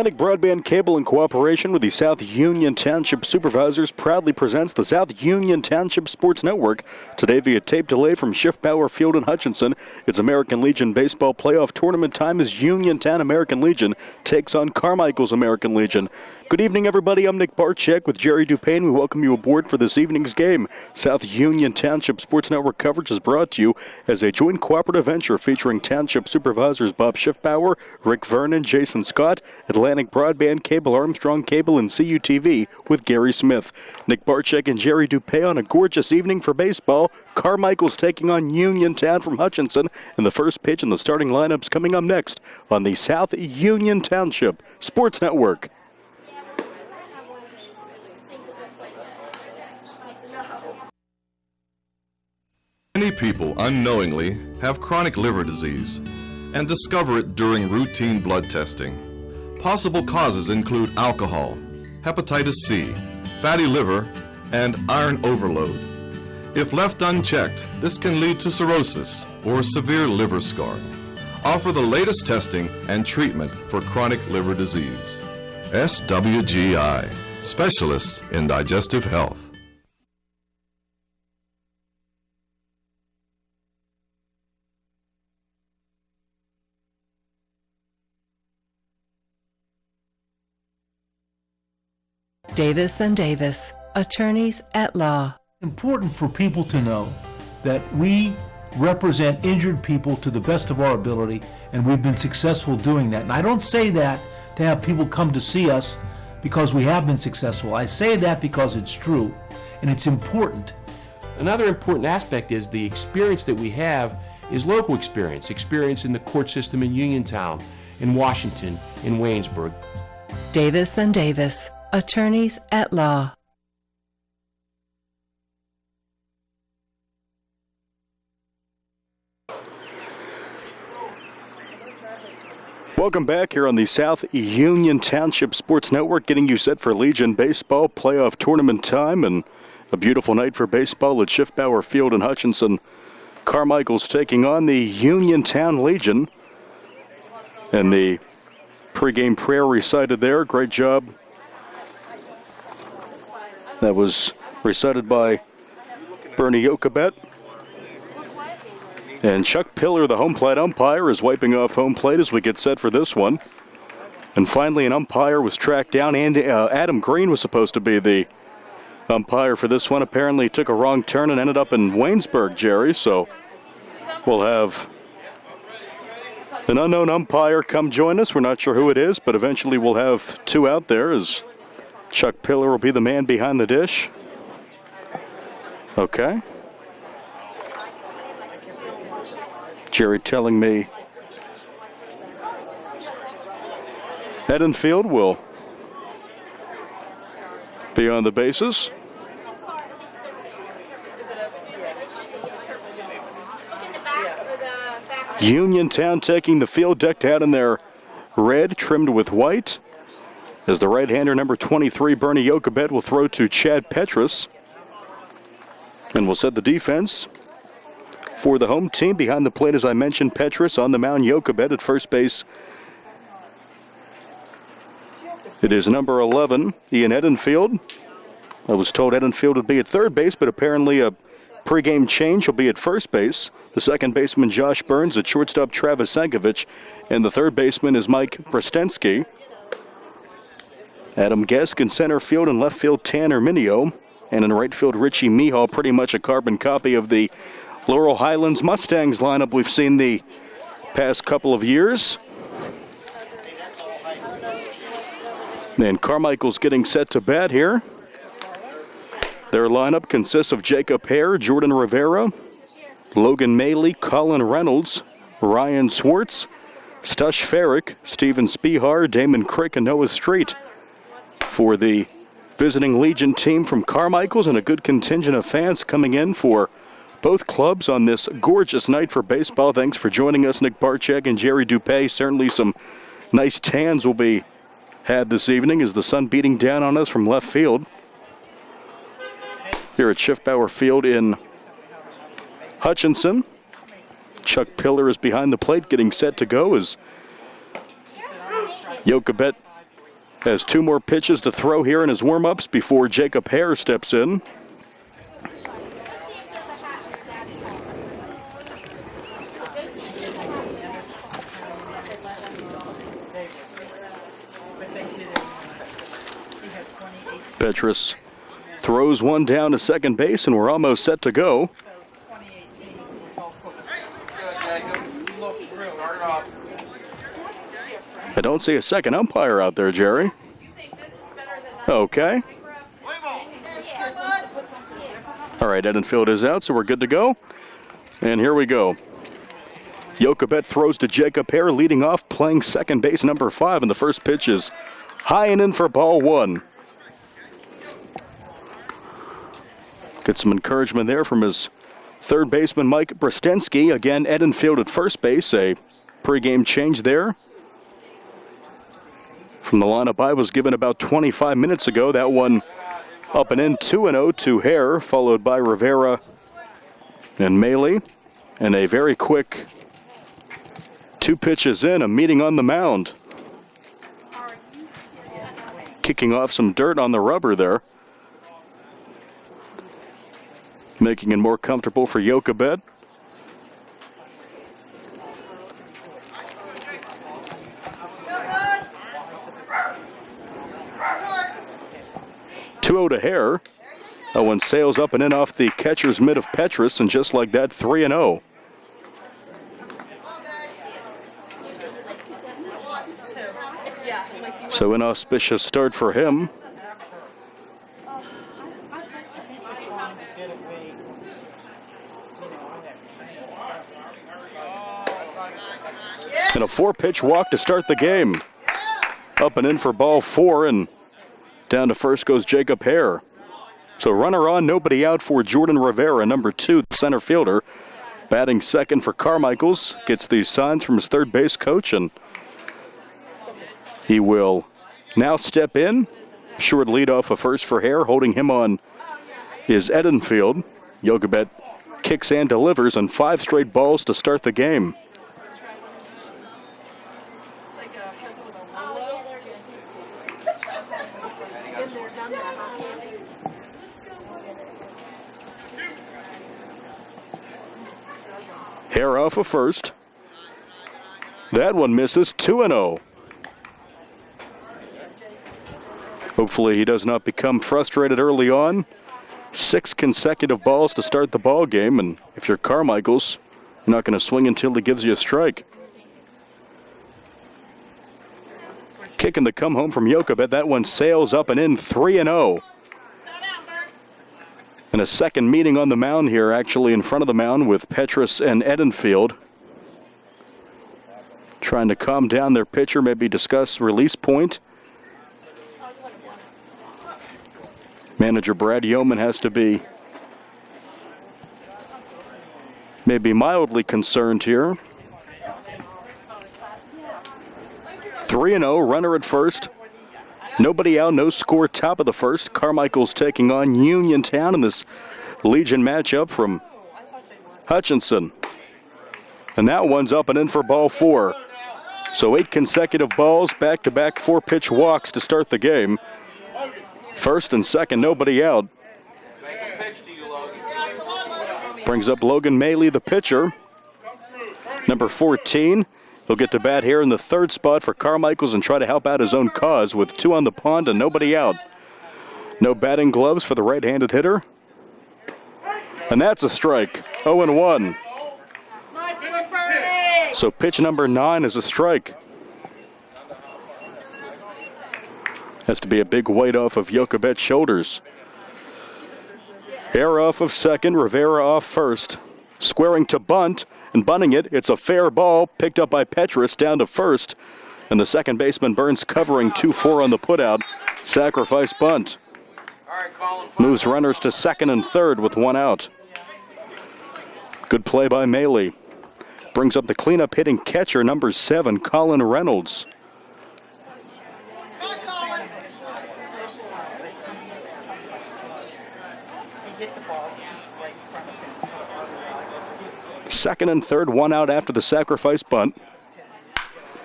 Atlantic Broadband Cable, in cooperation with the South Union Township Supervisors, proudly presents the South Union Township Sports Network. Today via tape delay from Schiffbauer Field in Hutchinson. It's American Legion Baseball Playoff Tournament time as Uniontown American Legion takes on Carmichaels American Legion. Good evening, everybody. I'm Nick Barczyk with Jerry Dupain. We welcome you aboard for this evening's game. South Union Township Sports Network coverage is brought to you as a joint cooperative venture featuring Township Supervisors Bob Schiffbauer, Rick Vernon, Jason Scott, Atlantic Broadband Cable, Armstrong Cable, and CUTV with Gary Smith. Nick Barczyk and Jerry Dupain on a gorgeous evening for baseball. Carmichaels taking on Uniontown from Hutchinson, and the first pitch and the starting lineups coming up next on the South Union Township Sports Network. Many people unknowingly have chronic liver disease and discover it during routine blood testing. Possible causes include alcohol, hepatitis C, fatty liver, and iron overload. If left unchecked, this can lead to cirrhosis or severe liver scarring. Offer the latest testing and treatment for chronic liver disease. SWGI, specialists in digestive health. Davis & Davis, attorneys at law. Important for people to know that we represent injured people to the best of our ability, and we've been successful doing that. And I don't say that to have people come to see us because we have been successful. I say that because it's true, and it's important. Another important aspect is the experience that we have is local experience in the court system in Uniontown, in Washington, in Waynesburg. Davis & Davis, attorneys at law. Welcome back here on the South Union Township Sports Network, getting you set for Legion Baseball Playoff Tournament time, and a beautiful night for baseball at Schiffbauer Field in Hutchinson. Carmichaels taking on the Uniontown Legion, and the pregame prayer recited there. Great job. That was recited by Bernie Yokobet. And Chuck Pillar, the home plate umpire, is wiping off home plate as we get set for this one. And finally, an umpire was tracked down, and Adam Green was supposed to be the umpire for this one. Apparently took a wrong turn and ended up in Waynesburg, Jerry. So we'll have an unknown umpire come join us. We're not sure who it is, but eventually we'll have two out there as Chuck Pillar will be the man behind the dish. Okay. Jerry telling me Edenfield will be on the bases. Uniontown taking the field, decked out in their red, trimmed with white, as the right-hander, number 23, Bernie Yokobet, will throw to Chad Petrus. And will set the defense for the home team. Behind the plate, as I mentioned, Petrus. On the mound, Yokobet at first base. It is number 11, Ian Edenfield. I was told Edenfield would be at third base, but apparently a pregame change will be at first base. The second baseman, Josh Burns. At shortstop, Travis Sankovic. And the third baseman is Mike Brestensky. Adam Gesk in center field, and left field, Tanner Minio. And in right field, Richie Mihal, pretty much a carbon copy of the Laurel Highlands Mustangs lineup we've seen the past couple of years. And Carmichael's getting set to bat here. Their lineup consists of Jacob Hare, Jordan Rivera, Logan Maley, Colin Reynolds, Ryan Swartz, Stush Farrick, Steven Spihar, Damon Crick, and Noah Street for the visiting Legion team from Carmichaels, and a good contingent of fans coming in for both clubs on this gorgeous night for baseball. Thanks for joining us, Nick Barczyk and Jerry Dupain. Certainly some nice tans will be had this evening as the sun beating down on us from left field here at Schiffbauer Field in Hutchinson. Chuck Pillar is behind the plate getting set to go as Yokobet Has 2 more pitches to throw here in his warm-ups before Jacob Hare steps in. Petrus throws one down to second base, and we're almost set to go. I don't see a second umpire out there, Jerry. Okay. All right, Edenfield is out, so we're good to go. And here we go. Jochebed throws to Jacob Hare, leading off, playing second base, number 5, and the first pitch is high and in for ball 1. Get some encouragement there from his third baseman, Mike Brostensky. Again, Edenfield at first base. A pregame change there from the lineup I was given about 25 minutes ago. That one up and in, 2-0 to Hare, followed by Rivera and Maley. And a very quick 2 pitches in, a meeting on the mound. Kicking off some dirt on the rubber there. Making it more comfortable for Jochebed. To Hare. That one sails up and in off the catcher's mitt of Petrus, and just like that, 3-0. So inauspicious start for him. And a 4-pitch walk to start the game. Up and in for ball 4, and down to first goes Jacob Hare. So runner on, nobody out for Jordan Rivera, number 2, the center fielder. Batting second for Carmichaels. Gets these signs from his third base coach, and he will now step in. Short lead off a first for Hare. Holding him on is Edenfield. Jochebed kicks and delivers, and 5 straight balls to start the game. Hare off a first. That one misses, 2-0. Hopefully he does not become frustrated early on. 6 consecutive balls to start the ball game, and if you're Carmichaels, you're not going to swing until he gives you a strike. Kicking the come home from Jochebed. That one sails up and in, 3-0. And a second meeting on the mound here, actually in front of the mound with Petrus and Edenfield. Trying to calm down their pitcher, maybe discuss release point. Manager Brad Yeoman has to be maybe mildly concerned here. 3-0, runner at first. Nobody out, no score, top of the first. Carmichaels taking on Uniontown in this Legion matchup from Hutchinson. And that one's up and in for ball 4. So 8 consecutive balls, back-to-back 4-pitch walks to start the game. First and second, nobody out. Brings up Logan Maley, the pitcher. Number 14. He'll get to bat here in the third spot for Carmichaels and try to help out his own cause with 2 on the pond and nobody out. No batting gloves for the right-handed hitter. And that's a strike. 0-1. So pitch number 9 is a strike. Has to be a big weight off of Jochebed's shoulders. Hare off of second, Rivera off first. Squaring to bunt and bunting it. It's a fair ball picked up by Petrus down to first. And the second baseman Burns covering 2-4 on the putout. Sacrifice bunt. Moves runners to second and third with 1 out. Good play by Maley. Brings up the cleanup hitting catcher, number 7, Colin Reynolds. Second and third, 1 out after the sacrifice bunt.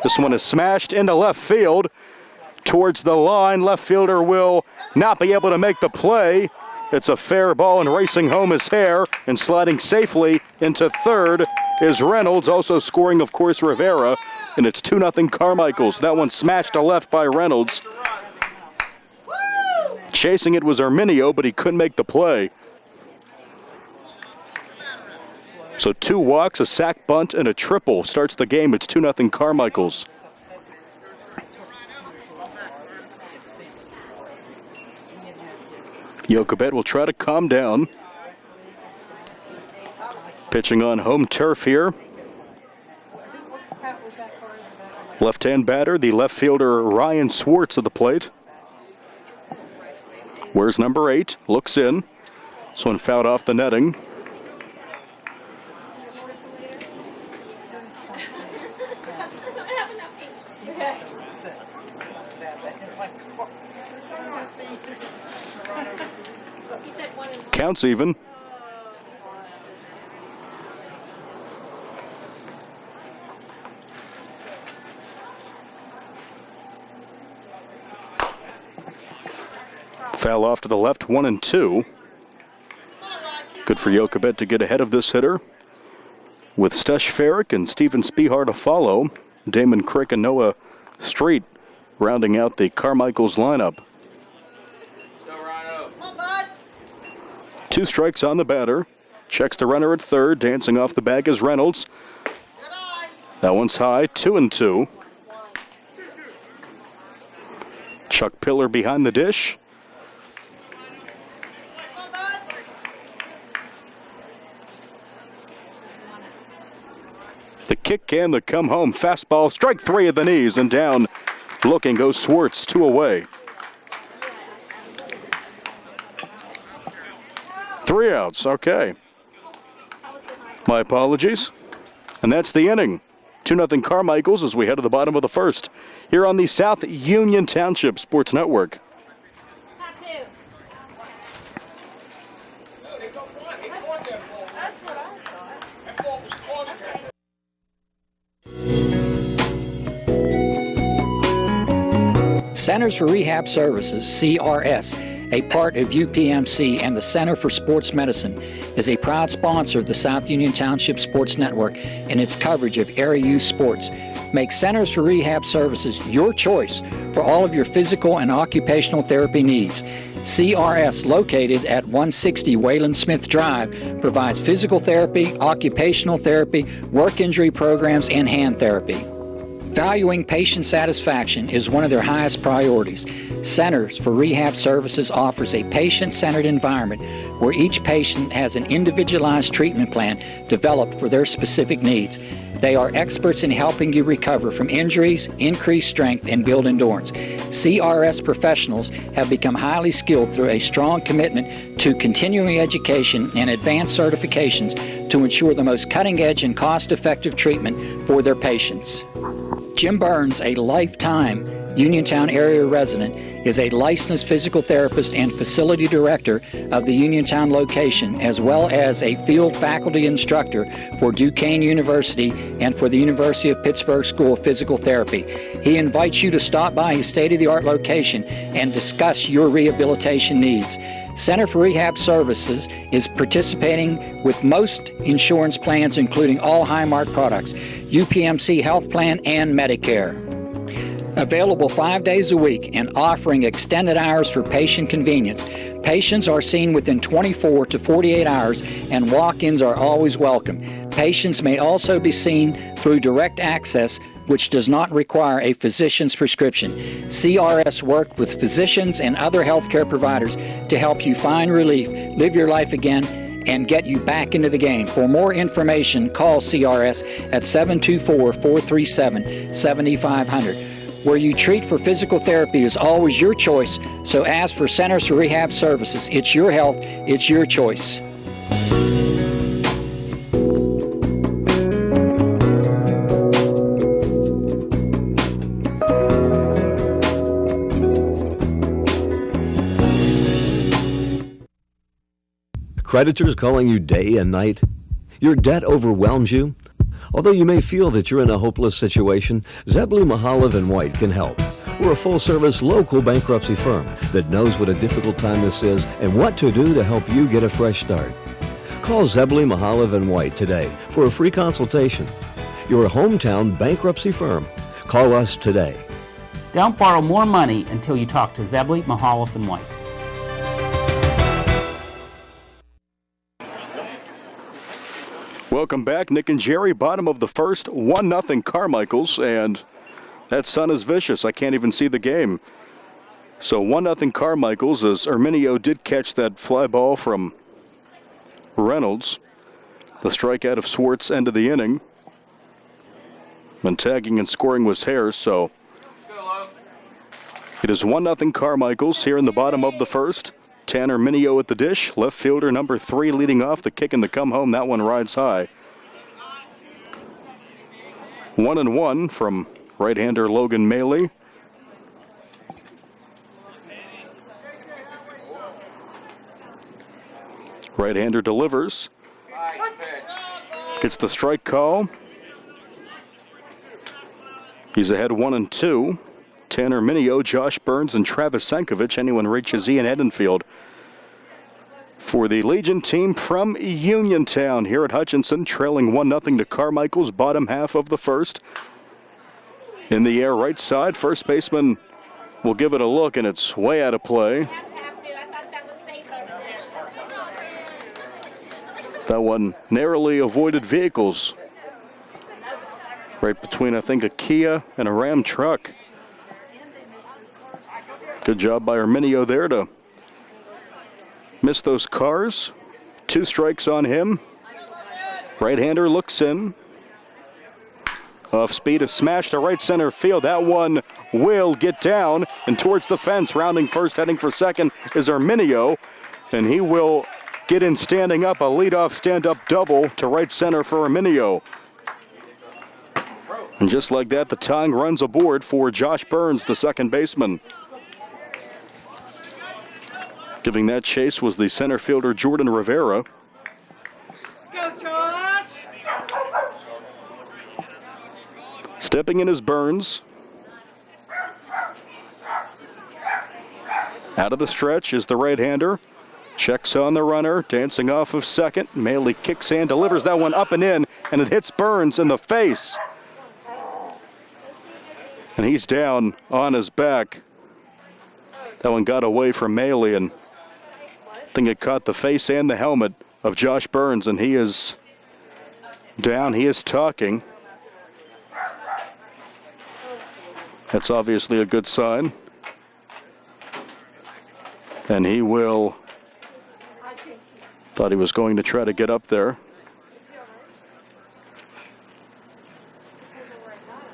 This one is smashed into left field. towards the line. Left fielder will not be able to make the play. It's a fair ball, and racing home is Hare, and sliding safely into third is Reynolds, also scoring, of course, Rivera, and it's 2-0 Carmichaels. That one smashed to left by Reynolds. Chasing it was Arminio, but he couldn't make the play. So 2 walks, a sac bunt, and a triple starts the game. It's 2-0 Carmichaels. Jokobet will try to calm down. Pitching on home turf here. Left-hand batter, the left fielder Ryan Swartz at the plate. Where's number 8? Looks in. This one fouled off the netting. Counts even. Foul off to the left, 1-2. Good for Jokobet to get ahead of this hitter. With Stesh Farrick and Steven Spihar to follow, Damon Crick and Noah Street rounding out the Carmichaels lineup. 2 strikes on the batter. Checks the runner at third. Dancing off the bag is Reynolds. That one's high, 2-2. Chuck Pillar behind the dish. The kick and the come home fastball. Strike 3 at the knees, and down looking goes Swartz, 2 away. 3 outs, okay. My apologies. And that's the inning. 2-0 Carmichaels as we head to the bottom of the first here on the South Union Township Sports Network. Centers for Rehab Services, CRS, a part of UPMC and the Center for Sports Medicine, is a proud sponsor of the South Union Township Sports Network and its coverage of area youth sports. Make Centers for Rehab Services your choice for all of your physical and occupational therapy needs. CRS, located at 160 Wayland Smith Drive, provides physical therapy, occupational therapy, work injury programs, and hand therapy. Valuing patient satisfaction is one of their highest priorities. Centers for Rehab Services offers a patient-centered environment where each patient has an individualized treatment plan developed for their specific needs. They are experts in helping you recover from injuries, increase strength, and build endurance. CRS professionals have become highly skilled through a strong commitment to continuing education and advanced certifications to ensure the most cutting-edge and cost-effective treatment for their patients. Jim Burns, a lifetime Uniontown area resident, is a licensed physical therapist and facility director of the Uniontown location, as well as a field faculty instructor for Duquesne University and for the University of Pittsburgh School of Physical Therapy. He invites you to stop by his state-of-the-art location and discuss your rehabilitation needs. Center for Rehab Services is participating with most insurance plans, including all Highmark products, UPMC Health Plan, and Medicare. Available 5 days a week and offering extended hours for patient convenience. Patients are seen within 24 to 48 hours, and walk-ins are always welcome. Patients may also be seen through direct access, which does not require a physician's prescription. CRS worked with physicians and other healthcare providers to help you find relief, live your life again, and get you back into the game. For more information, call CRS at 724-437-7500. Where you treat for physical therapy is always your choice, so ask for Centers for Rehab Services. It's your health, it's your choice. Creditors calling you day and night? Your debt overwhelms you? Although you may feel that you're in a hopeless situation, Zeblu Mahalev and White can help. We're a full-service local bankruptcy firm that knows what a difficult time this is and what to do to help you get a fresh start. Call Zebley, Mahalev & White today for a free consultation. Your hometown bankruptcy firm. Call us today. Don't borrow more money until you talk to Zebley, Mahalev & White. Welcome back. Nick and Jerry, bottom of the first, 1-0 Carmichaels, and that sun is vicious. I can't even see the game. So 1-0 Carmichaels, as Erminio did catch that fly ball from Reynolds. The strikeout of Swartz ended the inning. And tagging and scoring was Hare, so it is 1-0 Carmichaels here in the bottom of the first. Tanner Minio at the dish. Left fielder number 3 leading off. The kick and the come home. That one rides high. 1-1 from right-hander Logan Maley. Right-hander delivers. Gets the strike call. He's ahead 1-2. Tanner Minio, Josh Burns, and Travis Sankovic. Anyone reaches Ian Edenfield for the Legion team from Uniontown here at Hutchinson, trailing 1-0 to Carmichael's, bottom half of the first. In the air right side, first baseman will give it a look, and it's way out of play. That one narrowly avoided vehicles. Right between, I think, a Kia and a Ram truck. Good job by Erminio there to miss those cars. 2 strikes on him. Right-hander looks in. Off speed, a smash to right center field. That one will get down and towards the fence. Rounding first, heading for second is Erminio. And he will get in standing up. A leadoff stand-up double to right center for Erminio. And just like that, the tying runs aboard for Josh Burns, the second baseman. Giving that chase was the center fielder Jordan Rivera. Go, Josh! Stepping in is Burns. Out of the stretch is the right-hander. Checks on the runner, dancing off of second. Maley kicks in, delivers that one up and in, and it hits Burns in the face. And he's down on his back. That one got away from Maley, and I think it caught the face and the helmet of Josh Burns, and he is down. He is talking. That's obviously a good sign. And he will, thought he was going to try to get up there.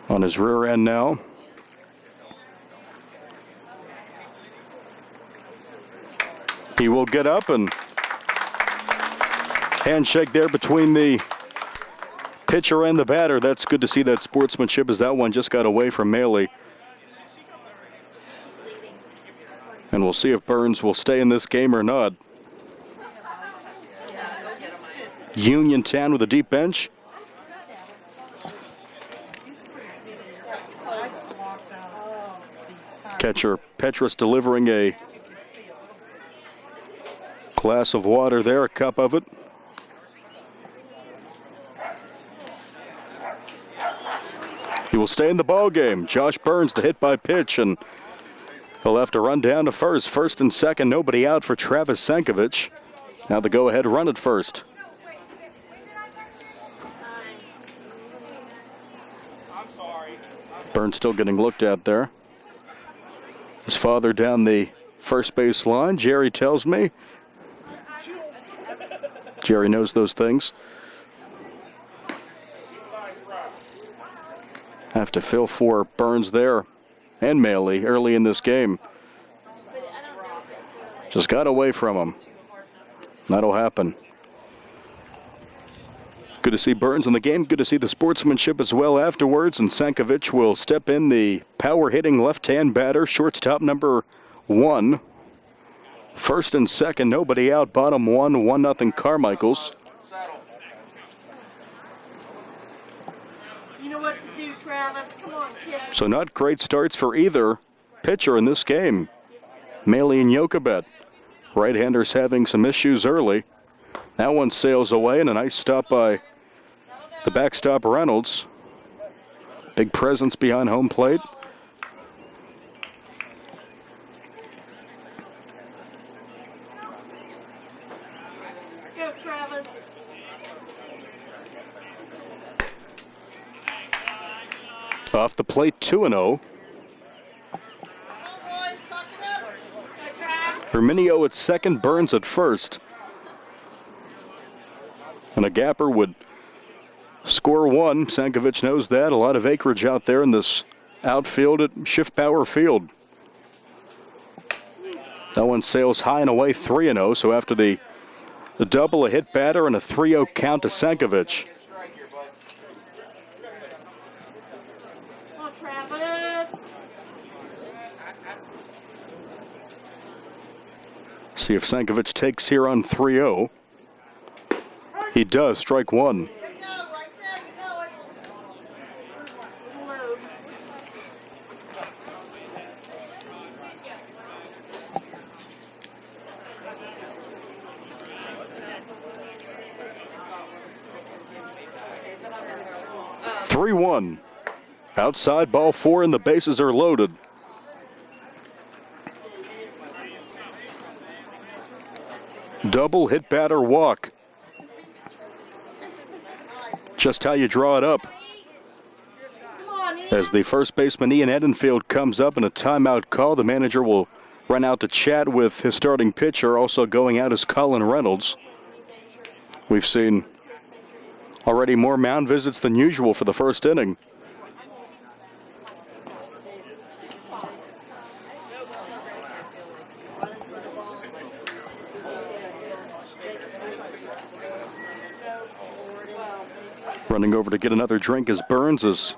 On his rear end now. He will get up, and handshake there between the pitcher and the batter. That's good to see that sportsmanship, as that one just got away from Maley. And we'll see if Burns will stay in this game or not. Uniontown with a deep bench. Catcher Petrus delivering a glass of water there, a cup of it. He will stay in the ball game. Josh Burns, the hit by pitch, and he'll have to run down to first. First and second, nobody out for Travis Sankovic. Now the go-ahead run at first. Burns still getting looked at there. His father down the first base line, Jerry tells me. Jerry knows those things. Have to fill for Burns there and Maley early in this game. Just got away from him. That'll happen. Good to see Burns in the game. Good to see the sportsmanship as well afterwards. And Sankovic will step in, the power-hitting left-hand batter, shortstop number 1. First and second, nobody out. Bottom 1-0 Carmichaels. You know what to do, Travis. Come on, kid. So not great starts for either pitcher in this game, Malian Yokabet. Right-handers having some issues early. That one sails away, and a nice stop by the backstop Reynolds. Big presence behind home plate. Go, Travis. Off the plate, 2-0. Herminio at second, Burns at first. And a gapper would score one. Sankovic knows that. A lot of acreage out there in this outfield at Schiffbauer Field. That one sails high and away, 3-0. So after the double, a hit batter, and a 3-0 count to Sankovic. Come on, Travis. See if Sankovic takes here on 3-0. He does, strike one. Right there, you know it. Load. Three 3-1. Outside, ball four, and the bases are loaded. Double, hit batter, walk. Just how you draw it up. As the first baseman Ian Edenfield comes up in a timeout call, the manager will run out to chat with his starting pitcher. Also going out is Colin Reynolds. We've seen already more mound visits than usual for the first inning. Running over to get another drink is Burns as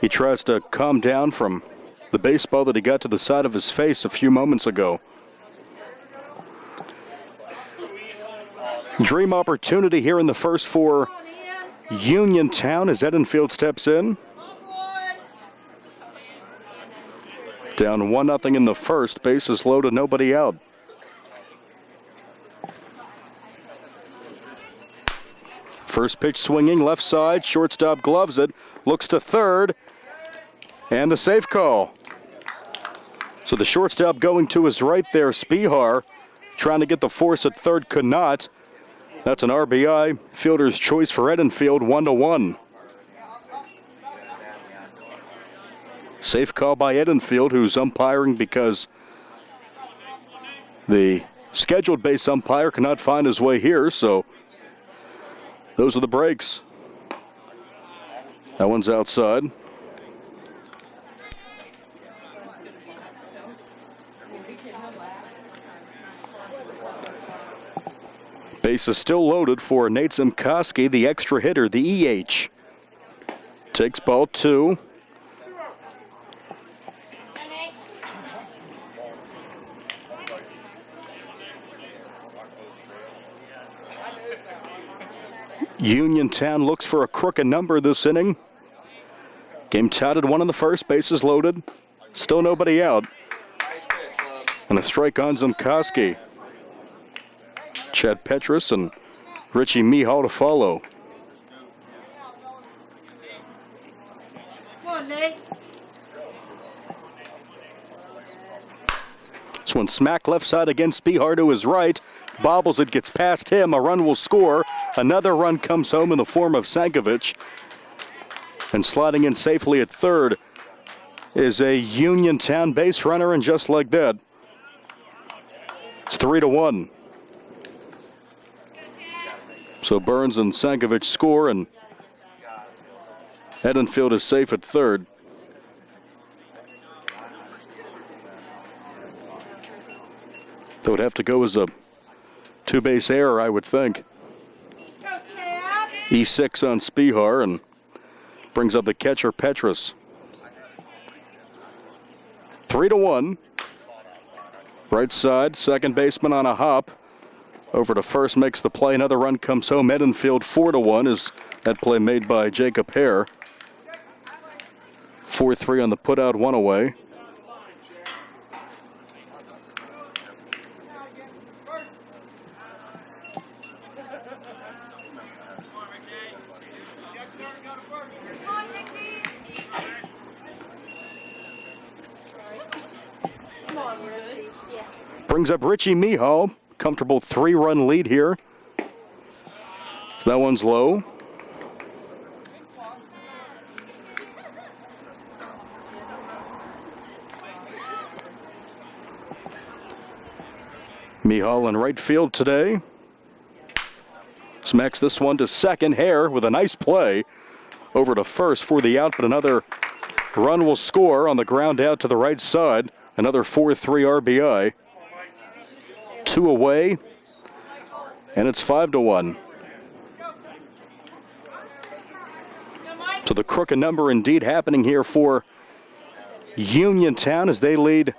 he tries to calm down from the baseball that he got to the side of his face a few moments ago. Dream opportunity here in the first for Uniontown as Edenfield steps in. Down 1-0 in the first. Bases loaded, nobody out. First pitch swinging, left side, shortstop gloves it, looks to third, and the safe call. So the shortstop going to his right there, Spihar, trying to get the force at third, could not. That's an RBI. Fielder's choice for Edenfield, 1-1. Safe call by Edenfield, who's umpiring because the scheduled base umpire cannot find his way here, so those are the breaks. That one's outside. Base is still loaded for Nate Zimkoski, the extra hitter, the EH. Takes ball two. Uniontown looks for a crooked number this inning. Game tied at 1 in the first, bases loaded. Still nobody out. And a strike on Zimkoski. Chad Petrus and Richie Mihal to follow. Come on, Nate. This one smack left side against Spihar to his right. Bobbles it, gets past him. A run will score. Another run comes home in the form of Sankovic. And sliding in safely at third is a Uniontown base runner, and just like that, it's 3-1. So Burns and Sankovic score, and Edenfield is safe at third. That would have to go as a two-base error, I would think. E6 on Spihar, and brings up the catcher, Petrus. 3-1. Right side, second baseman on a hop. Over to first, makes the play. Another run comes home. Edenfield 4-1 is that play made by Jacob Hare. 4-3 on the putout, one away. Come on, Dixie. Come on, Richie. Yeah. Brings up Richie Mihal. Comfortable 3-run lead here. So that one's low. Mihal in right field today. Smacks this one to second. Hare with a nice play over to first for the out, but another run will score on the ground out to the right side. Another 4-3 RBI. 2 away, and it's 5-1. So the crooked number indeed happening here for Uniontown as they lead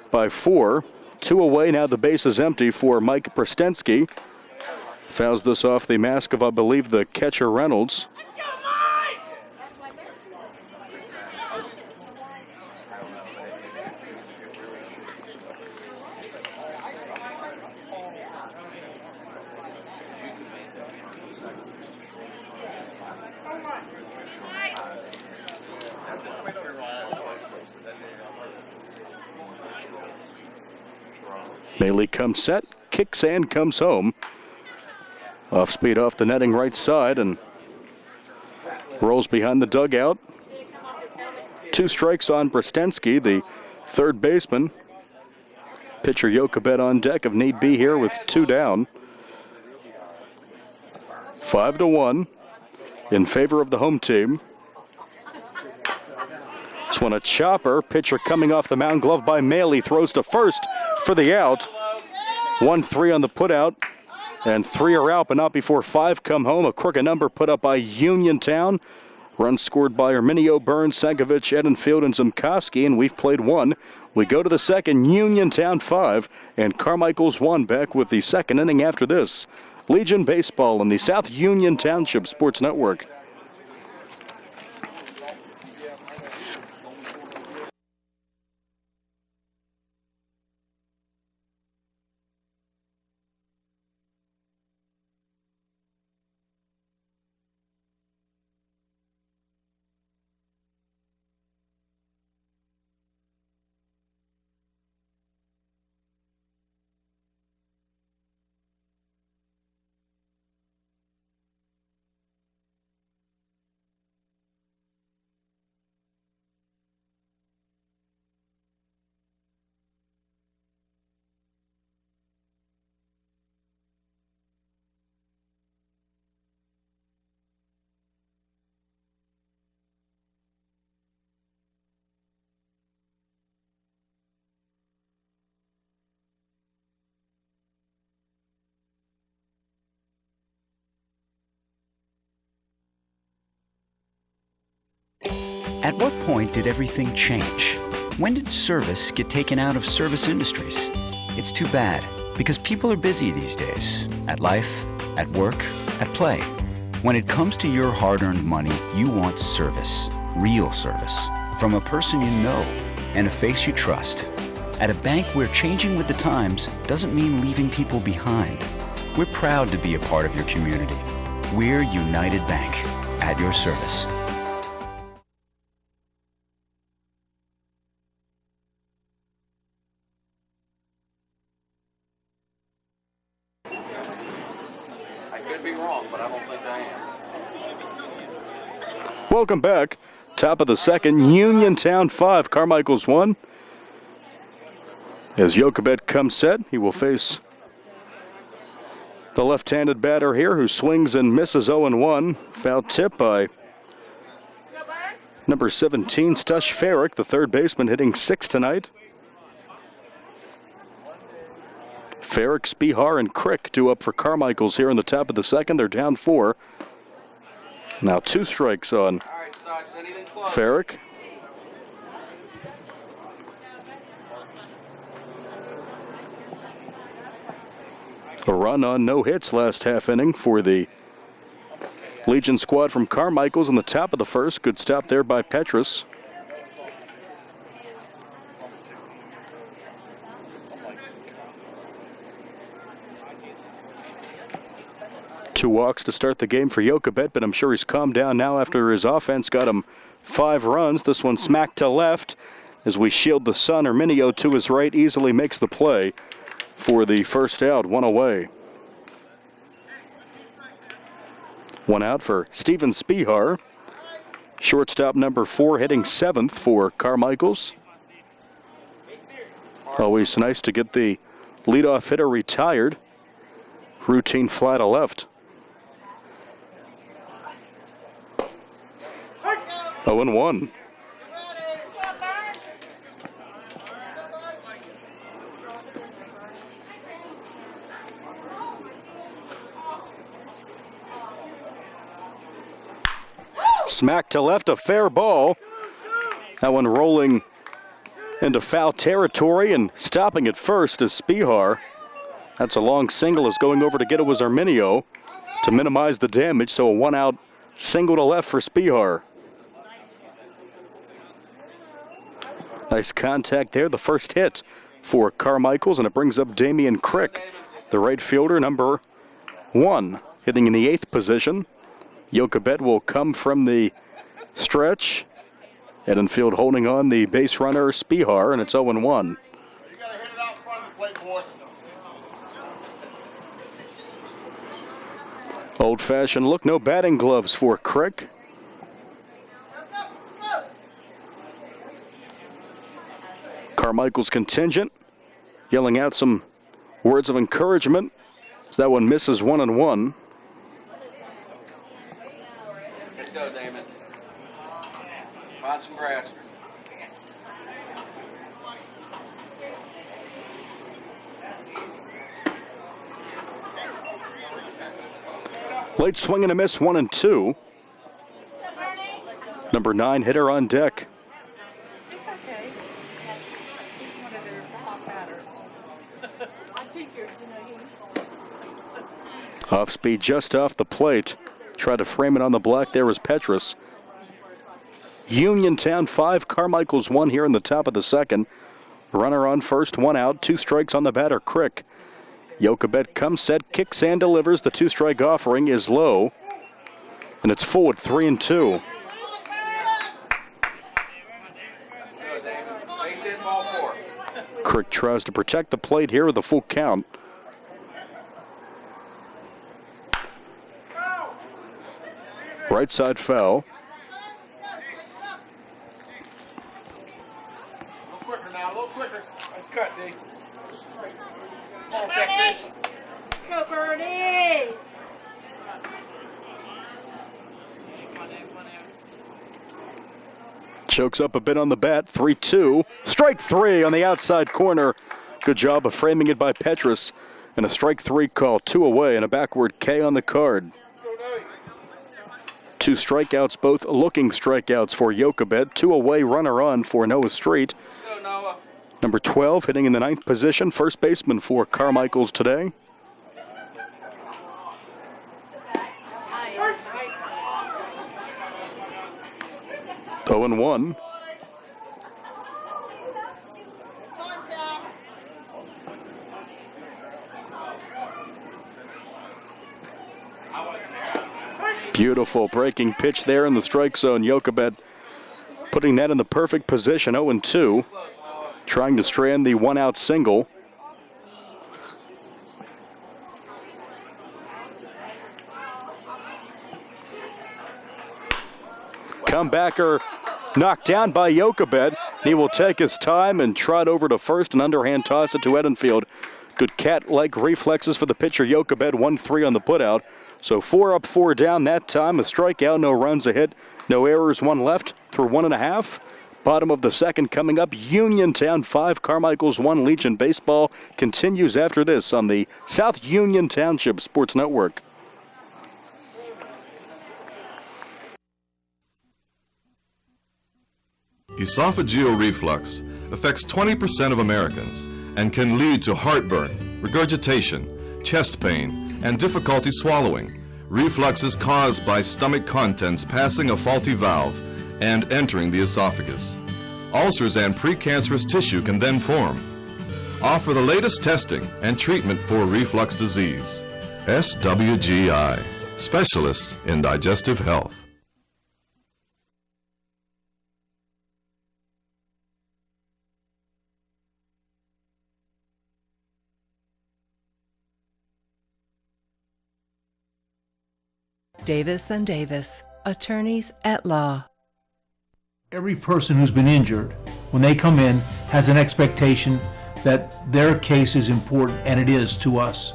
by 4. 2 away, now the base is empty for Mike Brestensky. Fouls this off the mask of, I believe, the catcher Reynolds. Bailey comes set, kicks and comes home. Off speed off the netting right side and rolls behind the dugout. 2 strikes on Brestensky, the third baseman. Pitcher Jokabet on deck if need be here with 2 down. 5-1 in favor of the home team. This one a chopper. Pitcher coming off the mound, glove by Maley, throws to first for the out. 1-3 on the putout, and 3 are out, but not before 5 come home. A crooked number put up by Uniontown. Runs scored by Arminio, Burns, Sankovic, Edenfield, and Zimkowski, and we've played 1. We go to the second, Uniontown 5, and Carmichaels 1 back with the second inning after this. Legion Baseball on the South Union Township Sports Network. At what point did everything change? When did service get taken out of service industries? It's too bad, because people are busy these days. At life, at work, at play. When it comes to your hard-earned money, you want service. Real service. From a person you know and a face you trust. At a bank where changing with the times doesn't mean leaving people behind. We're proud to be a part of your community. We're United Bank, at your service. Welcome back. Top of the second, Uniontown 5, Carmichaels 1. As Jokabet comes set, he will face the left-handed batter here who swings and misses 0-1. Foul tip by number 17, Stush Farrick, the third baseman, hitting 6 tonight. Farrick, Spihar, and Crick due up for Carmichaels here in the top of the second. They're down 4. Now 2 strikes on Farrick. A run on no hits last half inning for the Legion squad from Carmichaels in the top of the first. Good stop there by Petrus. 2 walks to start the game for Jochebed, but I'm sure he's calmed down now after his offense got him 5 runs. This one smacked to left as we shield the sun. Herminio to his right easily makes the play for the first out, 1 away. 1 out for Steven Spihar. Shortstop number 4 hitting 7th for Carmichaels. Always nice to get the leadoff hitter retired. Routine fly to left. 0-1. Smack to left, a fair ball. That one rolling into foul territory and stopping at first is Spihar. That's a long single, is going over to get it was Herminio to minimize the damage, so a 1-out single to left for Spihar. Nice contact there, the first hit for Carmichaels, and it brings up Damian Crick, the right fielder, number 1, hitting in the 8th position. Jochebed will come from the stretch. Edenfield holding on the base runner Spihar, and it's 0-1. Old-fashioned look, no batting gloves for Crick. Carmichael's contingent yelling out some words of encouragement. That one misses 1-1. Let's go, Damon. Find some grass. Late swing and a miss, 1-2. Number 9 hitter on deck. It's okay. He's one of their top batters. I figured, Off speed just off the plate. Tried to frame it on the block. There was Petrus. Uniontown 5, Carmichaels 1 here in the top of the second. Runner on first, 1 out, 2 strikes on the batter, Crick. Jochebed comes set, kicks and delivers. The 2-strike offering is low. And it's forward, 3-2. Crick tries to protect the plate here with a full count. Right side foul. A little quicker now, a little quicker. Nice cut, D. Come on, catfish. Go, Bernie! Chokes up a bit on the bat, 3-2. Strike 3 on the outside corner. Good job of framing it by Petrus. And a strike 3 call, 2 away, and a backward K on the card. 2 strikeouts, both looking strikeouts for Jochebed. 2 away, runner on for Noah Street. Number 12 hitting in the 9th position, first baseman for Carmichaels today. Oh, 0-1. Beautiful breaking pitch there in the strike zone. Jochebed putting that in the perfect position, 0-2. Trying to strand the 1-out single. Comebacker knocked down by Jochebed. He will take his time and trot over to first and underhand toss it to Edenfield. Good cat-like reflexes for the pitcher Jochebed, 1-3 on the putout. So 4 up, 4 down that time. A strikeout, no runs, a hit, no errors, 1 left through 1.5. Bottom of the second coming up. Uniontown 5, Carmichaels 1. Legion baseball continues after this on the South Union Township Sports Network. Esophageal reflux affects 20% of Americans and can lead to heartburn, regurgitation, chest pain, and difficulty swallowing. Reflux is caused by stomach contents passing a faulty valve and entering the esophagus. Ulcers and precancerous tissue can then form. Offer the latest testing and treatment for reflux disease. SWGI, specialists in digestive health. Davis and Davis, attorneys at law. Every person who's been injured, when they come in, has an expectation that their case is important, and it is to us.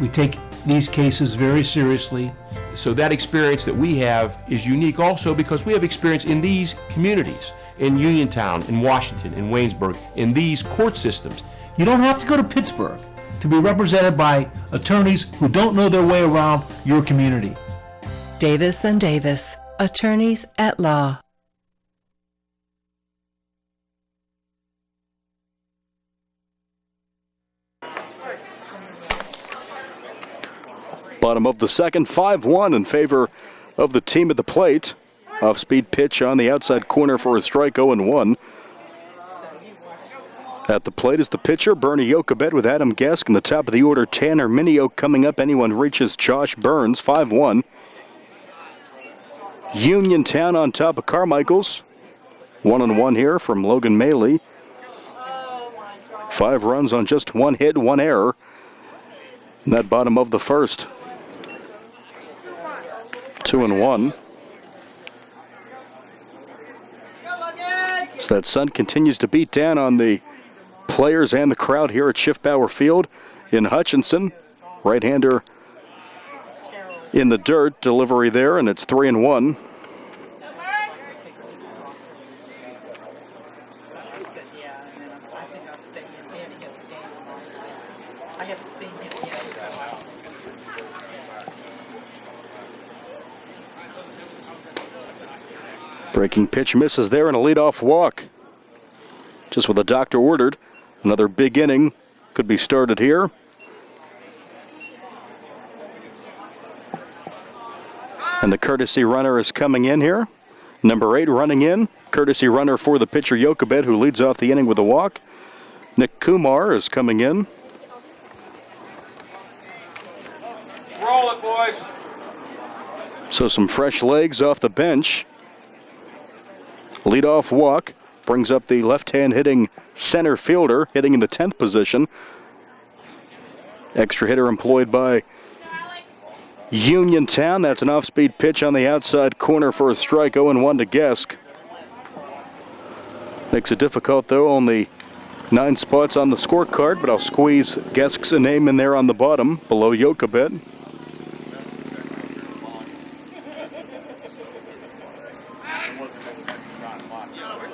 We take these cases very seriously. So that experience that we have is unique also because we have experience in these communities, in Uniontown, in Washington, in Waynesburg, in these court systems. You don't have to go to Pittsburgh to be represented by attorneys who don't know their way around your community. Davis and Davis, attorneys at law. Bottom of the second, 5-1 in favor of the team at the plate. Off-speed pitch on the outside corner for a strike, 0-1. At the plate is the pitcher, Bernie Yokabet, with Adam Gesk in the top of the order. Tanner Minio coming up. Anyone reaches Josh Burns, 5-1. Uniontown on top of Carmichaels. 1-1 here from Logan Maley. 5 runs on just 1 hit, 1 error. In that bottom of the first. 2-1. So that sun continues to beat down on the players and the crowd here at Schiffbauer Field in Hutchinson. Right-hander in the dirt, delivery there, and it's 3-1. Breaking pitch misses there and a leadoff walk. Just what the doctor ordered. Another big inning could be started here. And the courtesy runner is coming in here. Number 8 running in. Courtesy runner for the pitcher Yokabet, who leads off the inning with a walk. Nick Kumar is coming in. Roll it, boys. So some fresh legs off the bench. Leadoff walk brings up the left-hand hitting center fielder, hitting in the 10th position. Extra hitter employed by Uniontown. That's an off-speed pitch on the outside corner for a strike, 0-1 to Gesk. Makes it difficult, though. Only 9 spots on the scorecard, but I'll squeeze Gesk's name in there on the bottom, below Yokabet.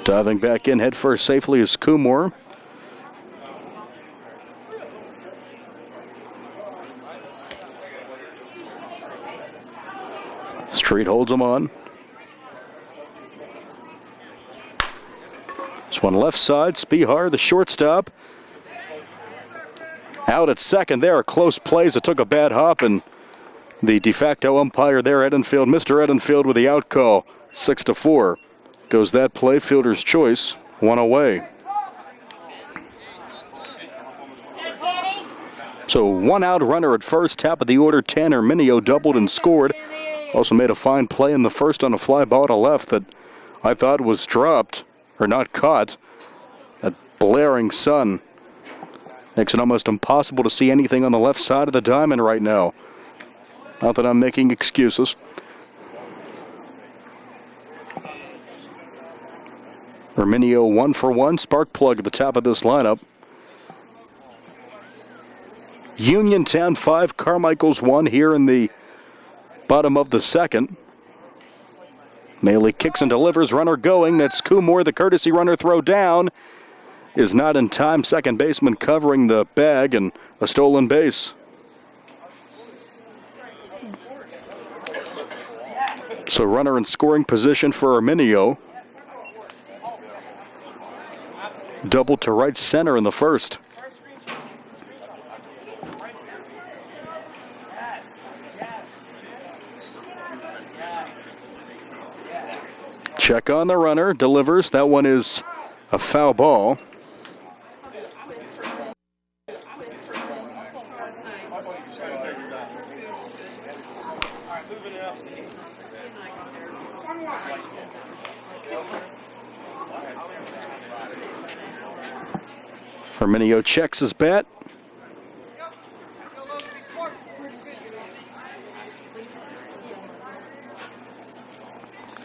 Diving back in head first safely is Kumar. Street holds him on. This one left side. Spihar, the shortstop. Out at second there. Close plays. It took a bad hop, and the de facto umpire there, Edenfield, Mr. Edenfield, with the out call. 6-4. Goes that play, fielder's choice, 1 away. So 1 out runner at first, top of the order, Tanner Minio doubled and scored. Also made a fine play in the first on a fly ball to left that I thought was dropped, or not caught. That blaring sun makes it almost impossible to see anything on the left side of the diamond right now. Not that I'm making excuses. Herminio 1-for-1, spark plug at the top of this lineup. Uniontown 5, Carmichaels 1 here in the bottom of the second. Maley kicks and delivers, runner going. That's Kumar, the courtesy runner, throw down. Is not in time. Second baseman covering the bag and a stolen base. So runner in scoring position for Herminio. Double to right center in the first. Check on the runner, delivers. That one is a foul ball. Herminio checks his bat.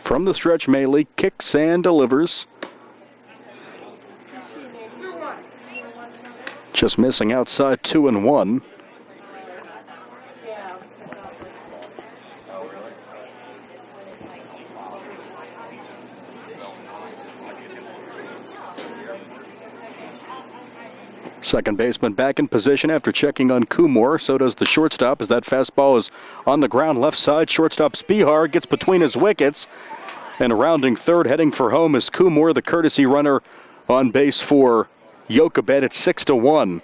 From the stretch, Maley kicks and delivers. Just missing outside 2-1. Second baseman back in position after checking on Kumar. So does the shortstop as that fastball is on the ground left side. Shortstop Spihar gets between his wickets. And rounding third, heading for home is Kumar, the courtesy runner on base for Jochebed at 6-1.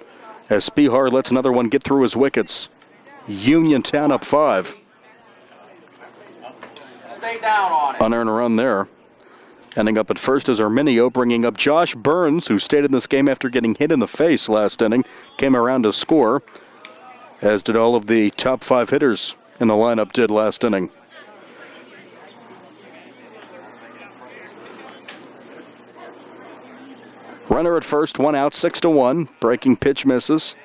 As Spihar lets another one get through his wickets. Uniontown up 5. Stay down on it. Unearned run there. Ending up at first is Herminio, bringing up Josh Burns, who stayed in this game after getting hit in the face last inning. Came around to score, as did all of the top 5 hitters in the lineup did last inning. Runner at first, 1 out, 6-1. Breaking pitch misses.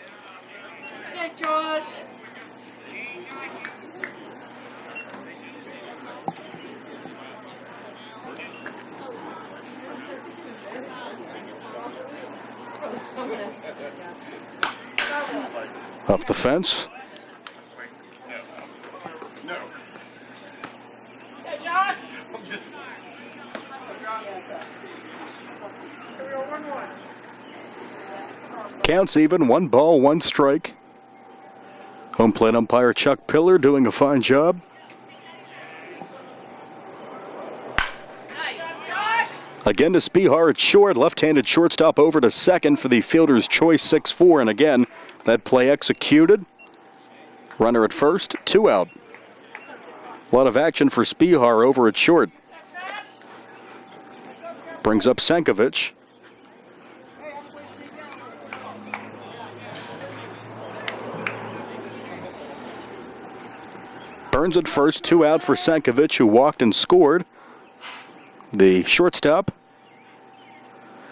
Hey, Josh. Off the fence. Hey, Josh. Counts even, 1 ball, 1 strike. Home plate umpire Chuck Pillar doing a fine job. Again to Spihar at short, left-handed shortstop over to second for the fielder's choice 6-4, and again, that play executed. Runner at first, 2 out. A lot of action for Spihar over at short. Brings up Sankovic. Burns at first, 2 out for Sankovic, who walked and scored. The shortstop.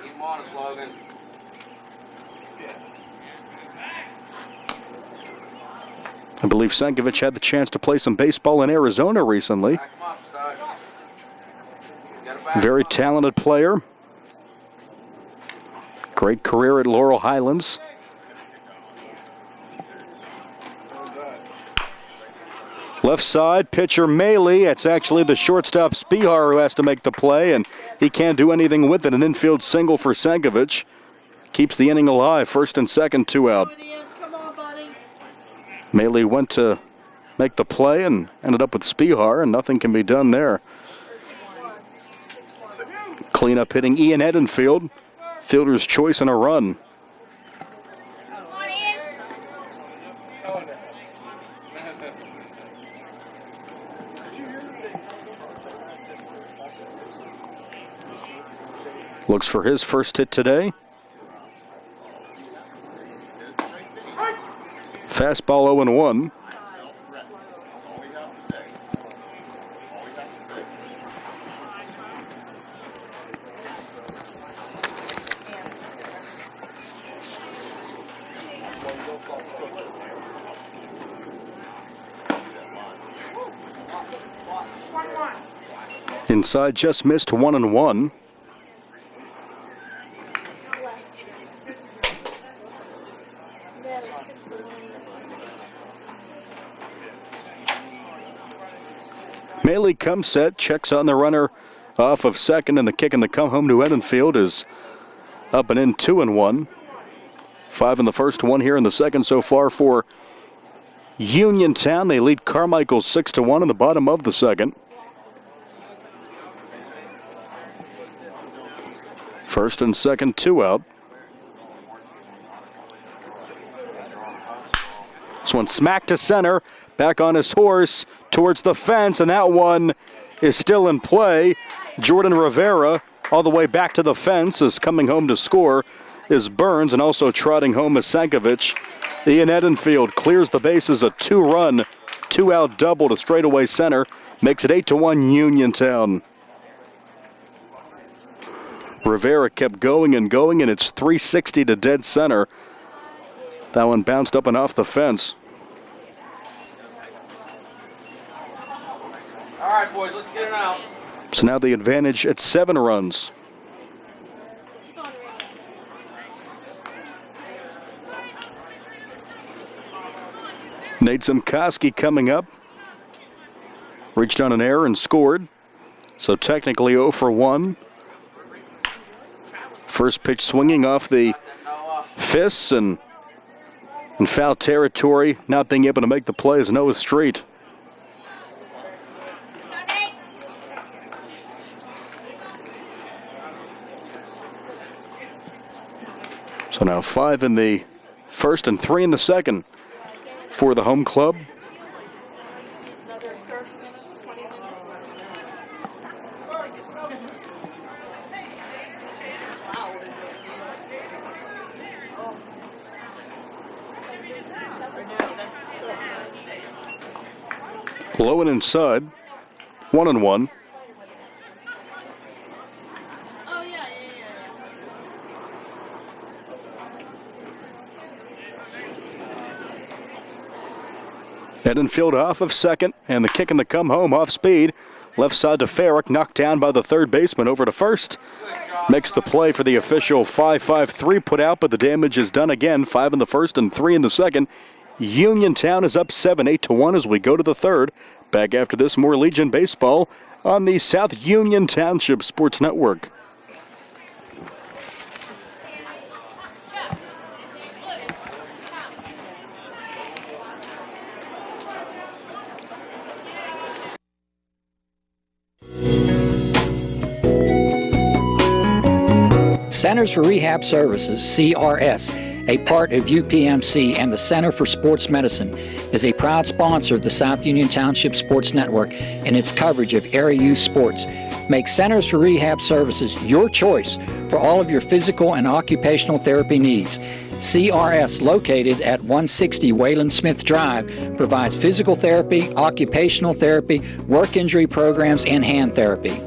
Keep him on us, Logan. I believe Sankovic had the chance to play some baseball in Arizona recently. Back him up, Stud. Gotta back Very him up. talented player. Great career at Laurel Highlands. Left side, pitcher Maley. It's actually the shortstop Spihar who has to make the play, and he can't do anything with it. An infield single for Sankovic. Keeps the inning alive. First and second, 2 out. Come on, buddy. Maley went to make the play and ended up with Spihar, and nothing can be done there. Cleanup hitting Ian Edenfield. Fielder's choice and a run. Looks for his first hit today. Fastball 0-1. Inside just missed 1-1. Maley comes set, checks on the runner off of second, and the kick in the come home to Edenfield is up and in 2-1. 5 in the first, 1 here in the second so far for Uniontown. They lead Carmichaels 6-1 in the bottom of the second. First and second, 2 out. This one smacked to center, back on his horse towards the fence, and that one is still in play. Jordan Rivera all the way back to the fence is coming home to score is Burns, and also trotting home is Sankovic. Ian Edenfield clears the bases, a 2-run 2-out double to straightaway center. Makes it 8-1 Uniontown. Rivera kept going, and it's 360 to dead center. That one bounced up and off the fence. All right, boys, let's get it out. So now the advantage at 7 runs. Nate Zimkoski coming up. Reached on an error and scored. So technically 0 for 1. First pitch swinging off the fists and in foul territory, not being able to make the play is Noah Street. So now 5 in the first and 3 in the second for the home club. Low and inside, 1-1. Edenfield off of second, and the kick in the come home off speed. Left side to Farrick, knocked down by the third baseman over to first. Makes the play for the official 5-5-3 put out, but the damage is done again. 5 in the first and 3 in the second. Uniontown is up 7-8-1 as we go to the third. Back after this, more Legion baseball on the South Union Township Sports Network. Centers for Rehab Services, CRS, a part of UPMC and the Center for Sports Medicine, is a proud sponsor of the South Union Township Sports Network and its coverage of area youth sports. Make Centers for Rehab Services your choice for all of your physical and occupational therapy needs. CRS, located at 160 Wayland Smith Drive, provides physical therapy, occupational therapy, work injury programs, and hand therapy.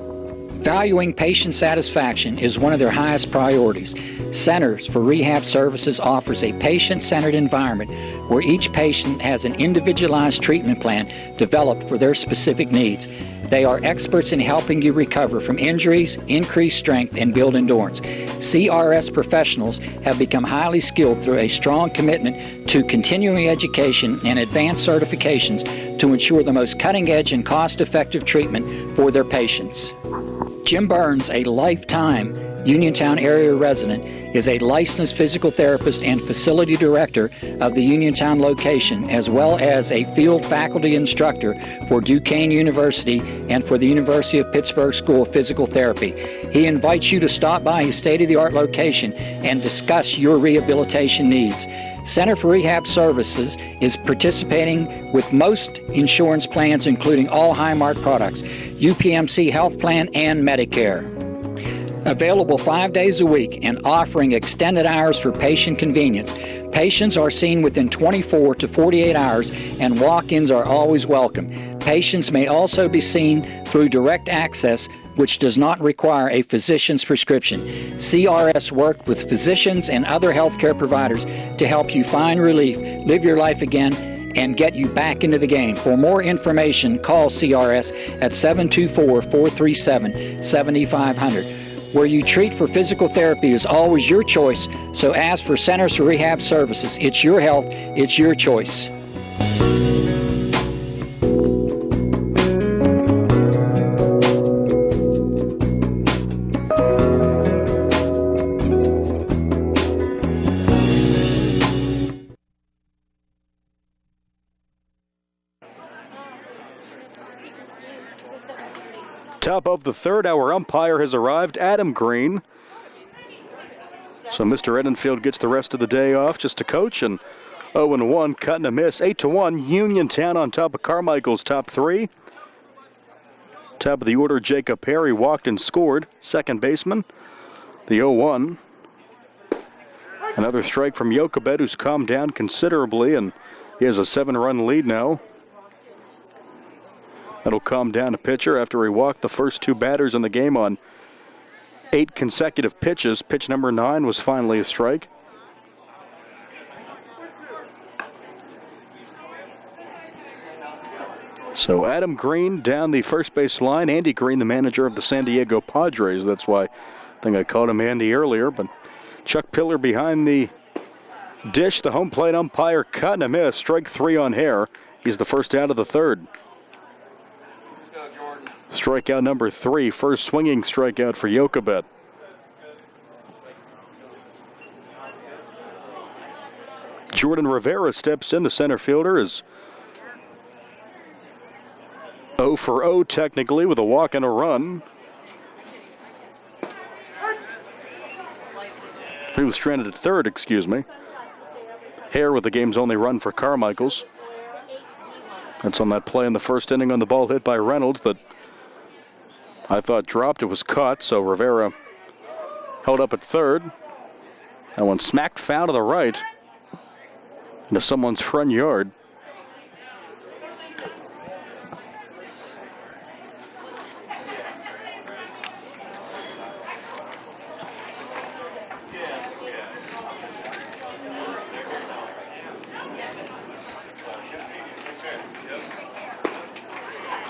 Valuing patient satisfaction is one of their highest priorities. Centers for Rehab Services offers a patient-centered environment where each patient has an individualized treatment plan developed for their specific needs. They are experts in helping you recover from injuries, increase strength, and build endurance. CRS professionals have become highly skilled through a strong commitment to continuing education and advanced certifications to ensure the most cutting-edge and cost-effective treatment for their patients. Jim Burns, a lifetime Uniontown area resident, is a licensed physical therapist and facility director of the Uniontown location, as well as a field faculty instructor for Duquesne University and for the University of Pittsburgh School of Physical Therapy. He invites you to stop by his state-of-the-art location and discuss your rehabilitation needs. Center for Rehab Services is participating with most insurance plans, including all Highmark products, UPMC Health Plan, and Medicare. Available 5 days a week and offering extended hours for patient convenience. Patients are seen within 24 to 48 hours, and walk-ins are always welcome. Patients may also be seen through direct access, which does not require a physician's prescription. CRS worked with physicians and other healthcare providers to help you find relief, live your life again, and get you back into the game. For more information, call CRS at 724-437-7500. Where you treat for physical therapy is always your choice, so ask for Centers for Rehab Services. It's your health, it's your choice. Top of the third, our umpire has arrived, Adam Green. So Mr. Edenfield gets the rest of the day off just to coach, and 0-1, cut and a miss. 8-1, Uniontown on top of Carmichaels, top 3. Top of the order, Jacob Perry walked and scored, second baseman. The 0-1. Another strike from Jochebed, who's calmed down considerably, and he has a 7-run lead now. That'll calm down a pitcher after he walked the first 2 batters in the game on 8 consecutive pitches. Pitch number 9 was finally a strike. So Adam Green down the first base line. Andy Green, the manager of the San Diego Padres. That's why I think I called him Andy earlier. But Chuck Pillar behind the dish. The home plate umpire cut and a miss. Strike 3 on Hare. He's the first out of the third. Strikeout number 3. First swinging strikeout for Jochebed. Jordan Rivera steps in. The center fielder is 0 for 0 technically with a walk and a run. He was stranded at third, excuse me. Hare with the game's only run for Carmichaels. That's on that play in the first inning on the ball hit by Reynolds that I thought dropped. It was caught, so Rivera held up at third. That one smacked foul to the right into someone's front yard.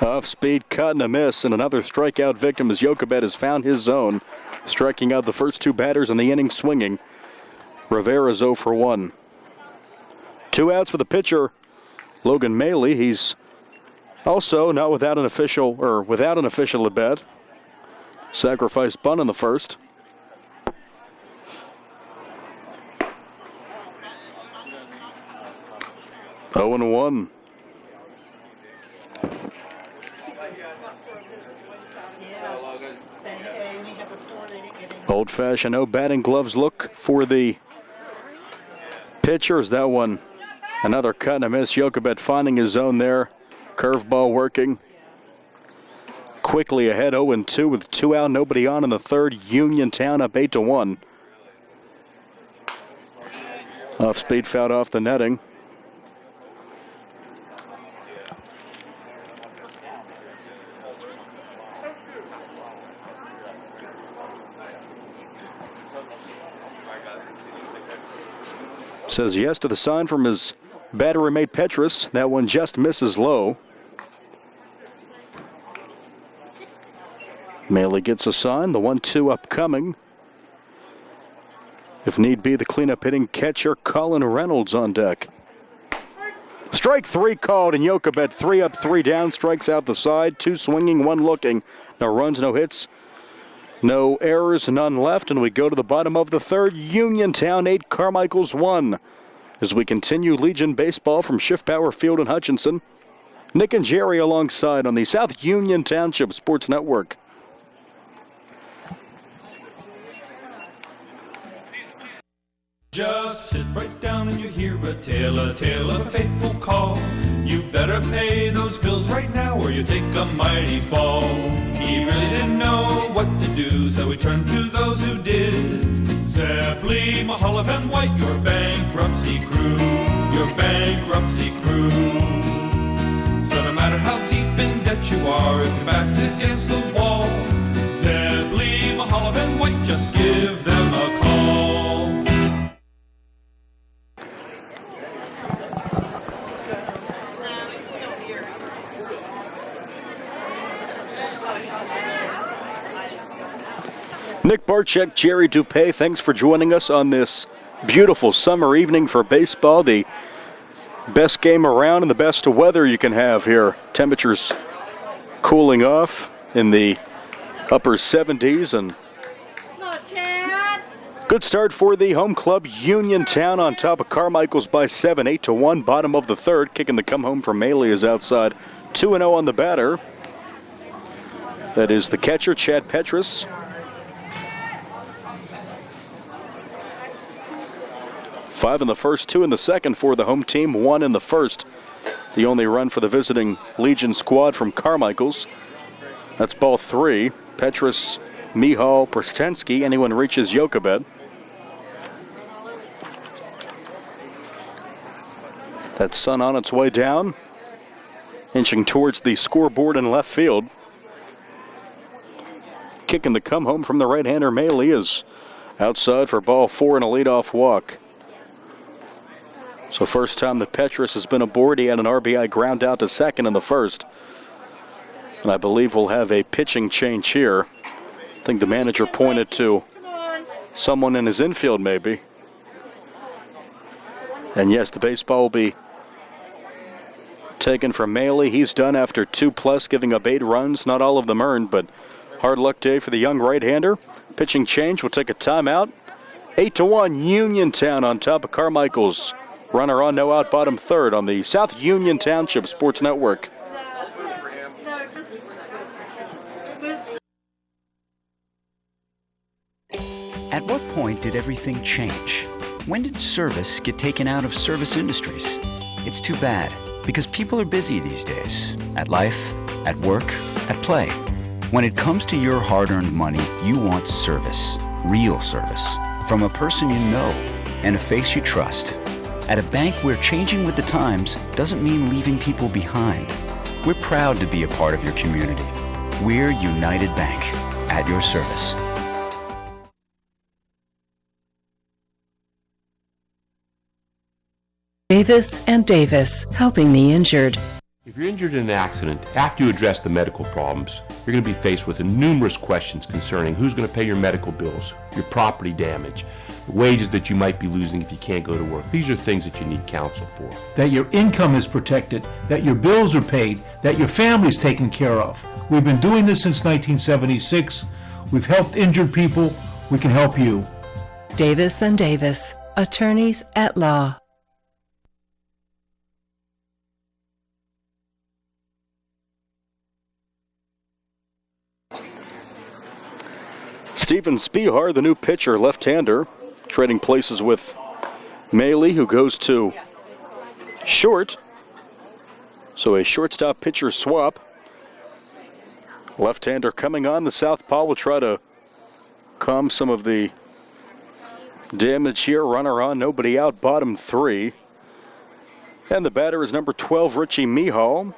Off speed, cut and a miss, and another strikeout victim as Jochebed has found his zone, striking out the first 2 batters in the inning swinging. Rivera's 0 for 1. 2 outs for the pitcher, Logan Maley. He's also not without an official at bat. Sacrifice bunt in the first. Oh and 1. Old-fashioned no batting gloves look for the pitchers. That one, another cut and a miss. Jochebed finding his zone there. Curveball working. Quickly ahead, 0-2 with 2 out, nobody on in the third. Uniontown up 8-1. Off speed, fouled off the netting. Says yes to the sign from his battery mate Petrus. That one just misses low. Maley gets a sign. The 1-2 upcoming. If need be, the cleanup hitting catcher Colin Reynolds on deck. Strike 3 called, and Jochebed 3 up, 3 down. Strikes out the side. 2 swinging, 1 looking. No runs, no hits. No errors, none left, and we go to the bottom of the third. Uniontown 8, Carmichaels 1. As we continue Legion baseball from Schiff Power Field in Hutchinson. Nick and Jerry alongside on the South Union Township Sports Network. Just sit right down and you hear a tale of a fateful call. You better pay those bills right now or you take a mighty fall. He really didn't know what to do, so he turned to those who did. Zeppeli, Mahalev, and White, your bankruptcy crew, your bankruptcy crew. So no matter how deep in debt you are, if your back's against the wall, Zeppeli, Mahalev, and White, just give them a call. Nick Barczyk, Jerry Dupay, thanks for joining us on this beautiful summer evening for baseball. The best game around and the best weather you can have here. Temperatures cooling off in the upper 70s, and good start for the home club. Uniontown on top of Carmichaels by 7, 8-1. Bottom of the third. Kicking the come home from Maley is outside. 2-0 on the batter. That is the catcher, Chad Petrus. 5 in the first, 2 in the second for the home team, 1 in the first. The only run for the visiting Legion squad from Carmichaels. That's ball 3. Petrus, Mihal, Prstensky. Anyone reaches Jochebed. That sun on its way down. inching towards the scoreboard in left field. Kicking the come home from the right-hander, Maley, is outside for ball 4 and a leadoff walk. So first time that Petrus has been aboard. He had an RBI ground out to second in the first. And I believe we'll have a pitching change here. I think the manager pointed to someone in his infield maybe. And yes, the baseball will be taken from Maley. He's done after 2+, giving up 8 runs. Not all of them earned, but hard luck day for the young right-hander. Pitching change will take a timeout. 8-1 Uniontown on top of Carmichaels. Runner on, no out, bottom third on the South Union Township Sports Network. At what point did everything change? When did service get taken out of service industries? It's too bad, because people are busy these days. At life, at work, at play. When it comes to your hard-earned money, you want service. Real service. From a person you know and a face you trust. At a bank where changing with the times doesn't mean leaving people behind. We're proud to be a part of your community. We're United Bank, at your service. Davis and Davis, helping the injured. If you're injured in an accident, after you address the medical problems, you're going to be faced with numerous questions concerning who's going to pay your medical bills, your property damage, the wages that you might be losing if you can't go to work. These are things that you need counsel for. That your income is protected, that your bills are paid, that your family's taken care of. We've been doing this since 1976. We've helped injured people. We can help you. Davis and Davis, attorneys at law. Stephen Spihar, the new pitcher, left-hander, trading places with Maley, who goes to short. So a shortstop-pitcher swap. Left-hander coming on. The southpaw will try to calm some of the damage here. Runner on, nobody out, bottom 3. And the batter is number 12, Richie Mihal.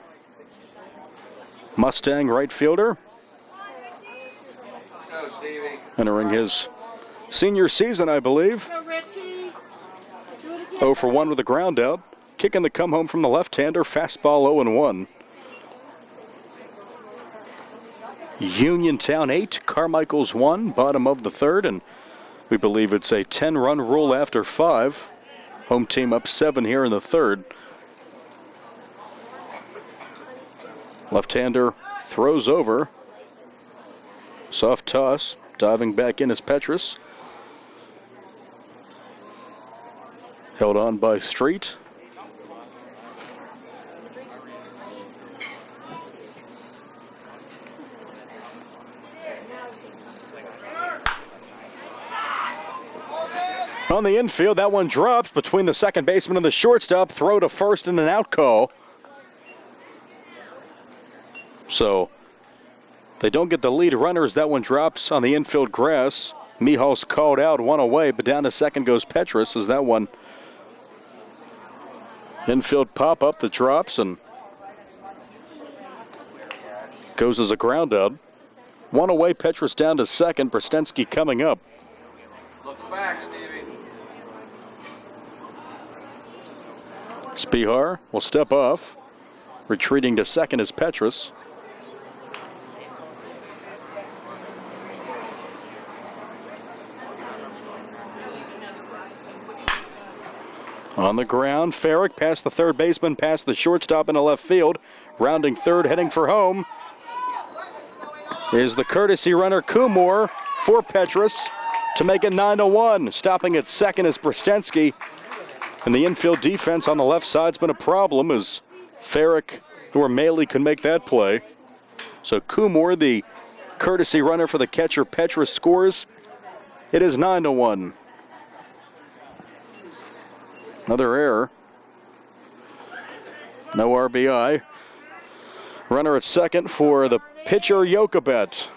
Mustang right fielder. Entering his senior season, I believe. 0 for 1 with a ground out. Kicking the come home from the left-hander. Fastball 0-1. Uniontown 8, Carmichaels 1, bottom of the third, and we believe it's a 10-run rule after 5. Home team up 7 here in the third. Left-hander throws over. Soft toss. Diving back in is Petrus. Held on by Street. On the infield, that one drops between the second baseman and the shortstop. Throw to first and an out call. So they don't get the lead runners. That one drops on the infield grass. Mihal's called out, 1 away, but down to second goes Petrus as that one infield pop-up that drops and goes as a ground out. 1 away, Petrus down to second. Brostensky coming up. Look back, Stevie. Spihar will step off. Retreating to second is Petrus. On the ground, Farrick past the third baseman, past the shortstop into left field. Rounding third, heading for home is the courtesy runner Kumar for Petrus to make it 9-1. Stopping at second is Brostensky. And the infield defense on the left side's been a problem as Farrick or Maley can make that play. So Kumar, the courtesy runner for the catcher, Petrus scores. It is 9-1. Another error. No RBI. Runner at second for the pitcher, Jokabet.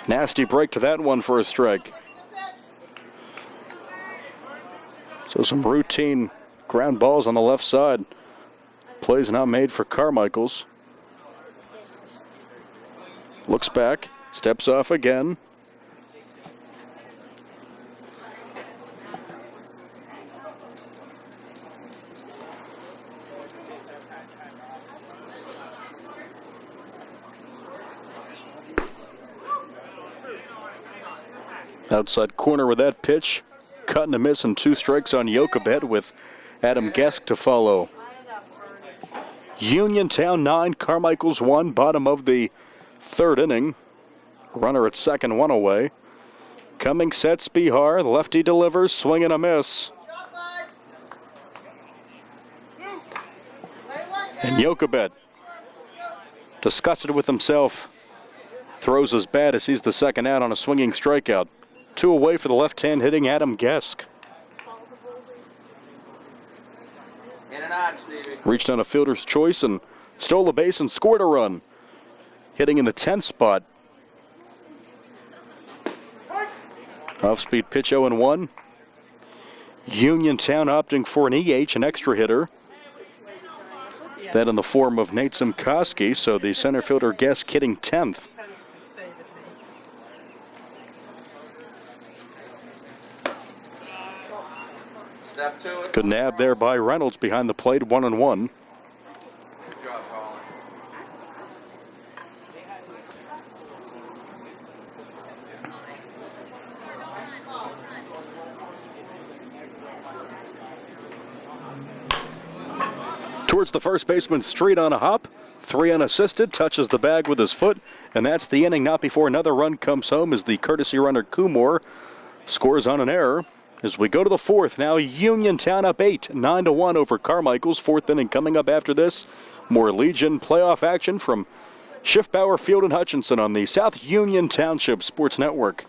Nasty break to that one for a strike. So some routine ground balls on the left side Play's not made for Carmichaels. Looks back, steps off again. Outside corner with that pitch. Cut and a miss and 2 strikes on Jochebed with Adam Gesk to follow. Uniontown 9, Carmichaels 1, bottom of the 3rd inning. Runner at second, 1 away. Coming sets Bihar, the lefty delivers, swing and a miss. And Jochebed, disgusted with himself, throws his bat as he's the second out on a swinging strikeout. 2 away for the left-hand hitting Adam Gesk. Reached on a fielder's choice and stole a base and scored a run. Hitting in the 10th spot. Off-speed pitch 0-1. Uniontown opting for an EH, an extra hitter. That in the form of Nate Simkoski, so the center fielder Gesk hitting 10th. Good nab there by Reynolds behind the plate, 1-1. Good job, Colin. Towards the first baseman, Street on a hop. 3 unassisted, touches the bag with his foot, and that's the inning. Not before another run comes home as the courtesy runner Kumor scores on an error. As we go to the 4th, now Uniontown up 8, 9-1 over Carmichaels. 4th inning coming up after this. More Legion playoff action from Schiffbauer Field and Hutchinson on the South Union Township Sports Network.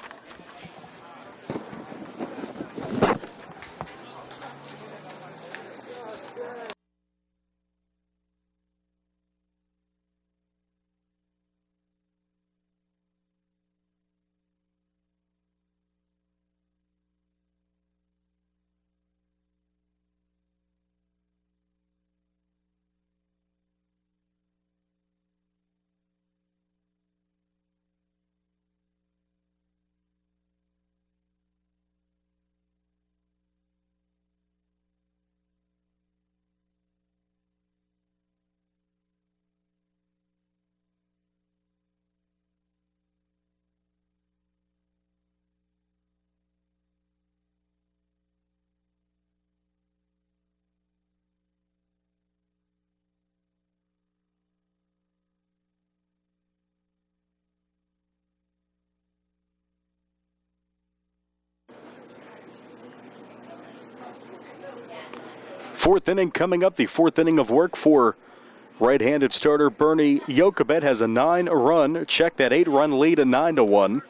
Fourth inning coming up, the 4th inning of work for right-handed starter Bernie Jochebed. Has a 9-run, check that 8-run lead, a 9-1.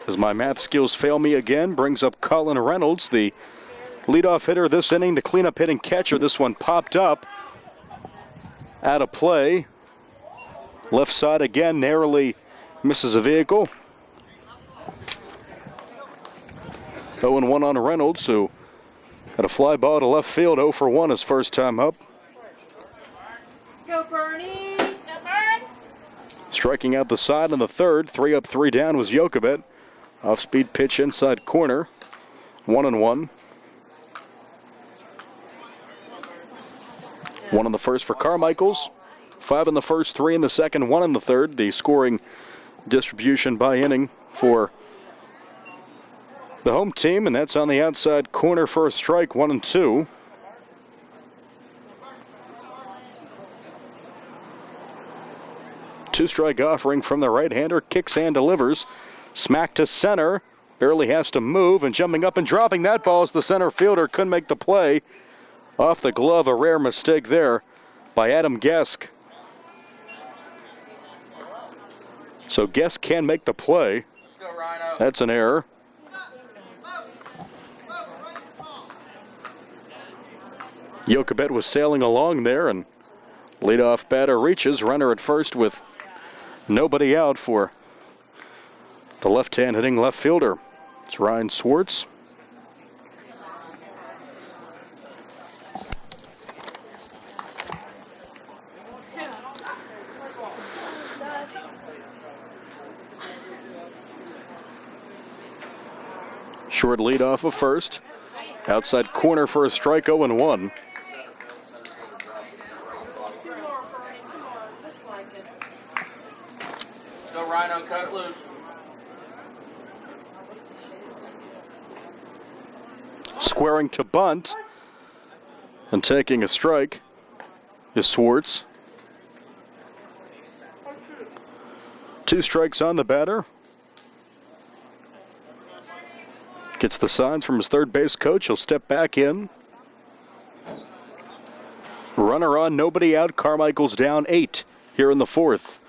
As my math skills fail me again, brings up Colin Reynolds, the leadoff hitter this inning, the cleanup hitting catcher. This one popped up, out of play. Left side again, narrowly misses a vehicle. 0-1 on Reynolds, who had a fly ball to left field, 0 for 1 his first time up. Go, Bernie! Go, Bernie! Striking out the side in the 3rd, 3 up, 3 down was Jochebed. Off-speed pitch inside corner, 1-1. 1 in the first for Carmichaels, 5 in the first, 3 in the second, 1 in the 3rd. The scoring distribution by inning for the home team, and that's on the outside corner for a strike, 1-2. Two-strike offering from the right-hander, kicks and delivers. Smack to center, barely has to move, and jumping up and dropping that ball as the center fielder couldn't make the play. Off the glove, a rare mistake there by Adam Gesk. So Gesk can make the play. Let's go, Rhino. That's an error. Jochebed was sailing along there, and leadoff batter reaches. Runner at first with nobody out for the left-hand hitting left fielder. It's Ryan Swartz. Short lead off of first. Outside corner for a strike, 0-1. Go Rhino, cut it loose. Squaring to bunt and taking a strike is Swartz. 2 strikes on the batter. Gets the signs from his third base coach. He'll step back in. Runner on, nobody out. Carmichaels down 8 here in the 4th.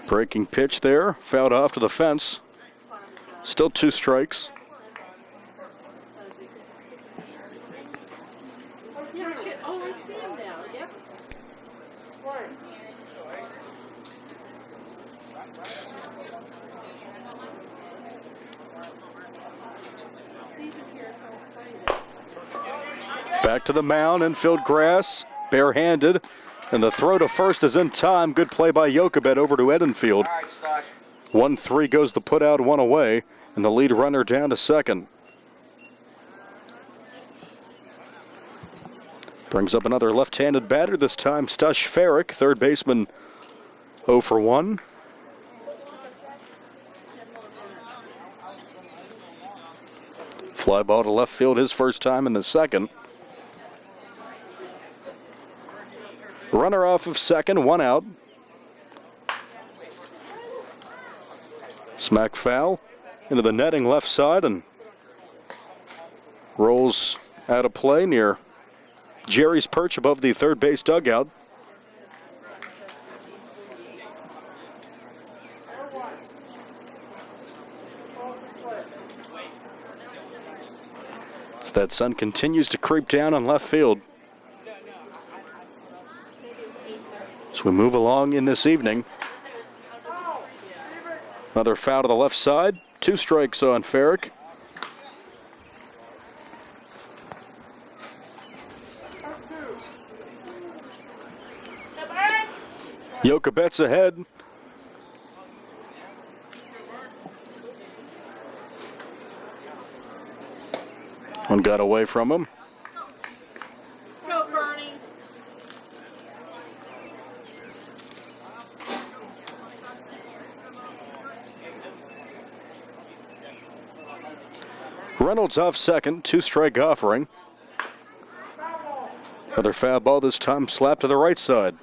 Breaking pitch there, fouled off to the fence. Still 2 strikes. Back to the mound, infield grass, barehanded, and the throw to first is in time. Good play by Jochebed over to Edenfield. 1-3 goes the put out, 1 away, and the lead runner down to second. Brings up another left-handed batter, this time Stush Farrick, third baseman, 0 for 1. Fly ball to left field, his first time in the second. Runner off of second, 1 out. Smack foul into the netting left side and rolls out of play near Jerry's perch above the third base dugout. As that sun continues to creep down on left field. As we move along in this evening. Another foul to the left side. 2 strikes on Farrick. Jochebed's ahead. One got away from him. Go, Bernie. Reynolds off second, 2-strike offering. Another foul ball, this time slapped to the right side.